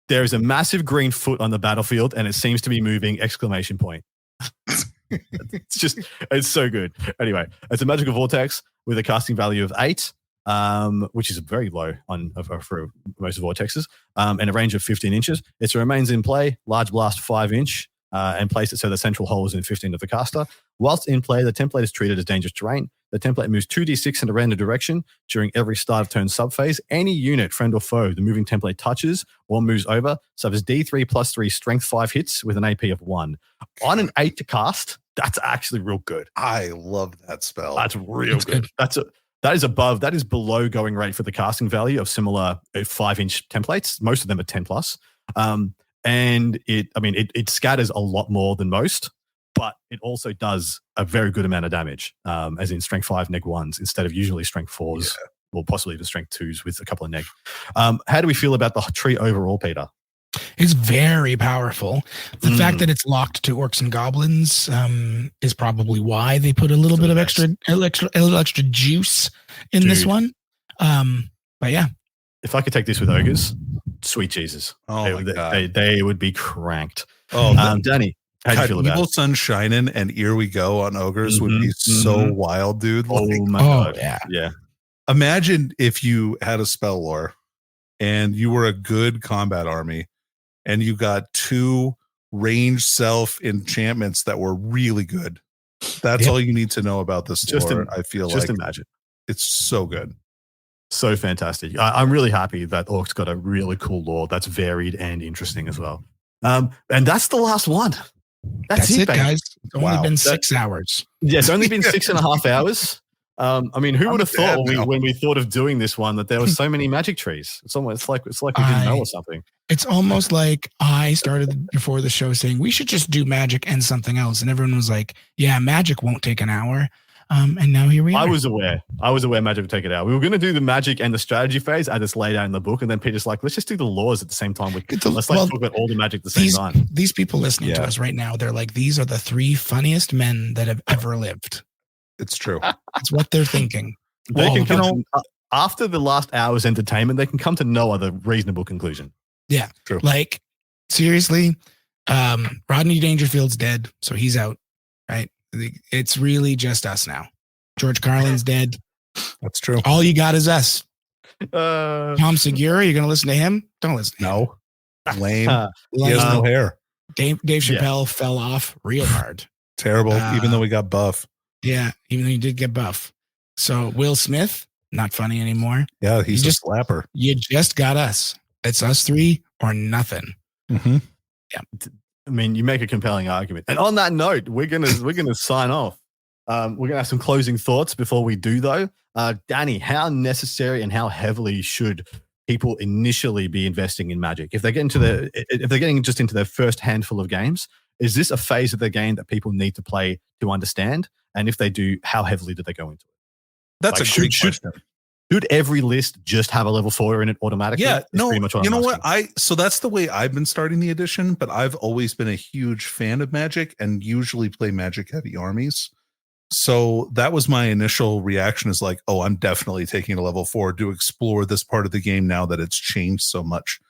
Speaker 2: there is a massive green foot on the battlefield and it seems to be moving! ! It's so good. Anyway, it's a magical vortex with a casting value of 8, which is very low for most vortexes, and a range of 15 inches. It remains in play, large blast 5 inch, and place it so the central hole is in 15 of the caster. Whilst in play, the template is treated as dangerous terrain. The template moves 2d6 in a random direction during every start of turn subphase. Any unit, friend or foe, the moving template touches or moves over suffers D3 plus 3 strength 5 hits with an AP of 1. On an 8 to cast, that's actually real good.
Speaker 3: I love that spell.
Speaker 2: That's real good. That is below going rate for the casting value of similar 5-inch templates. Most of them are 10 plus. And it scatters a lot more than most, but it also does a very good amount of damage, as in strength 5 neg 1s instead of usually strength 4s or possibly even strength 2s with a couple of neg. How do we feel about the tree overall, Peter?
Speaker 4: It's very powerful. The fact that it's locked to orcs and goblins is probably why they put a little bit of extra juice in this one. But yeah.
Speaker 2: If I could take this with ogres, sweet Jesus.
Speaker 3: Oh,
Speaker 2: they would be cranked.
Speaker 3: Oh,
Speaker 2: Danny, how do you feel about
Speaker 3: Evil Sun Shining and Here We Go on ogres would be so wild, dude.
Speaker 2: Oh my God.
Speaker 3: Yeah. Imagine if you had a spell lore and you were a good combat army and you got 2 range self enchantments that were really good. That's all you need to know about this lore. I feel
Speaker 2: just imagine.
Speaker 3: It's so good.
Speaker 2: So fantastic. I'm really happy that Orc's got a really cool lore that's varied and interesting as well. And that's the last one. That's it,
Speaker 4: guys. It's only been 6 hours.
Speaker 2: Yeah, it's only been 6.5 hours. Who would have thought when we thought of doing this one that there were so many magic trees? It's like we didn't know or something.
Speaker 4: It's almost like I started before the show saying we should just do magic and something else, and everyone was like, "Yeah, magic won't take an hour." And now here we are.
Speaker 2: I was aware Magic would take it out. We were going to do the magic and the strategy phase as it's laid out in the book. And then Peter's like, let's just do the laws at the same time. Let's talk about all the magic at the same time.
Speaker 4: These people listening to us right now, they're like, these are the 3 funniest men that have ever lived.
Speaker 3: It's true.
Speaker 4: That's what they're thinking.
Speaker 2: They can come after the last hour's entertainment, they can come to no other reasonable conclusion.
Speaker 4: Yeah.
Speaker 3: True.
Speaker 4: Like, seriously, Rodney Dangerfield's dead, so he's out, right? It's really just us now. George Carlin's dead.
Speaker 3: That's true.
Speaker 4: All you got is us.
Speaker 2: Tom
Speaker 4: Segura, you're going to listen to him? Don't listen to him.
Speaker 3: No. Lame. He has no hair.
Speaker 4: Dave Chappelle fell off real hard.
Speaker 3: Terrible, even though we got buff.
Speaker 4: Yeah, even though he did get buff. So Will Smith, not funny anymore.
Speaker 3: Yeah, he's just a slapper.
Speaker 4: You just got us. It's us 3 or nothing.
Speaker 3: Mm-hmm.
Speaker 4: Yeah.
Speaker 2: I mean, you make a compelling argument. And on that note, we're gonna sign off. We're gonna have some closing thoughts before we do, though. Danny, how necessary and how heavily should people initially be investing in Magic if they're getting just into their first handful of games? Is this a phase of the game that people need to play to understand? And if they do, how heavily do they go into it?
Speaker 3: That's a great question.
Speaker 2: Should every list just have a level 4 in it automatically?
Speaker 3: Yeah, no,
Speaker 2: pretty much what
Speaker 3: you
Speaker 2: I'm
Speaker 3: know
Speaker 2: asking.
Speaker 3: what? So that's the way I've been starting the edition, but I've always been a huge fan of Magic and usually play Magic heavy armies. So that was my initial reaction is like, oh, I'm definitely taking a level 4 to explore this part of the game now that it's changed so much.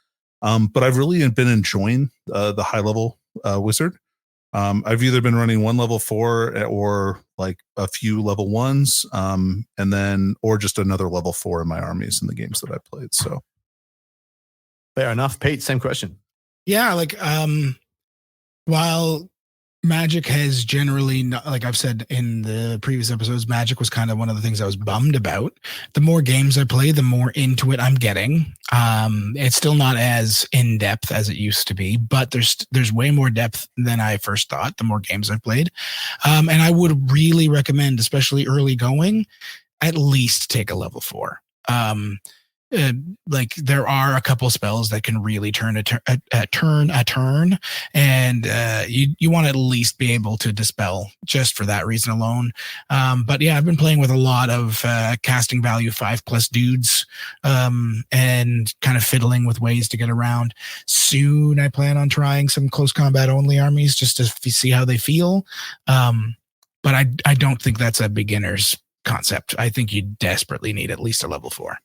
Speaker 3: But I've really been enjoying the high level wizard. I've either been running 1 level 4 or like a few level 1s, and then or just another level 4 in my armies in the games that I played. So
Speaker 2: fair enough. Pete, same question.
Speaker 4: Yeah, like while Magic has generally not, like I've said in the previous episodes, Magic was kind of one of the things I was bummed about. The more games I play, the more into it I'm getting. It's still not as in depth as it used to be, but there's way more depth than I first thought. The more games I've played, and I would really recommend, especially early going, at least take a level 4. Like there are a couple spells that can really turn a turn, and you want to at least be able to dispel just for that reason alone. But yeah, I've been playing with a lot of casting value 5+ dudes, and kind of fiddling with ways to get around. Soon I plan on trying some close combat only armies just to see how they feel. But I don't think that's a beginner's concept. I think you desperately need at least a level 4.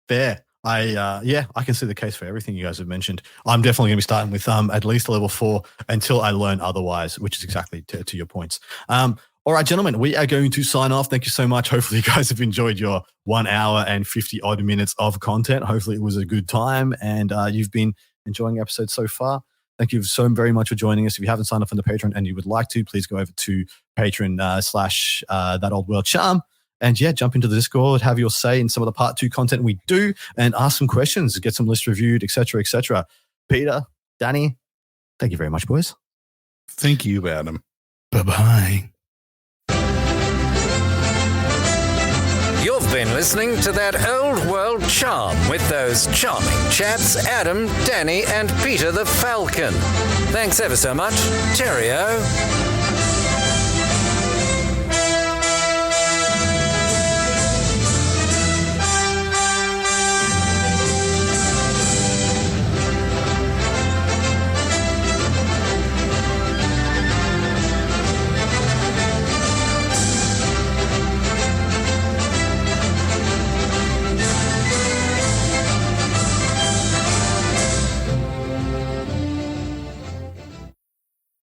Speaker 2: Fair. I can see the case for everything you guys have mentioned. I'm definitely going to be starting with at least a level 4 until I learn otherwise, which is exactly to your points. All right, gentlemen, we are going to sign off. Thank you so much. Hopefully you guys have enjoyed your 1 hour and 50 odd minutes of content. Hopefully it was a good time and you've been enjoying the episode so far. Thank you so very much for joining us. If you haven't signed up on the Patreon and you would like to, please go over to Patreon / That Old World Charm. And yeah, jump into the Discord, have your say in some of the part 2 content we do, and ask some questions, get some lists reviewed, etc., etc. Peter, Danny, thank you very much, boys.
Speaker 3: Thank you, Adam.
Speaker 4: Bye-bye.
Speaker 1: You've been listening to That Old World Charm with those charming chaps, Adam, Danny, and Peter the Falcon. Thanks ever so much. Cheerio.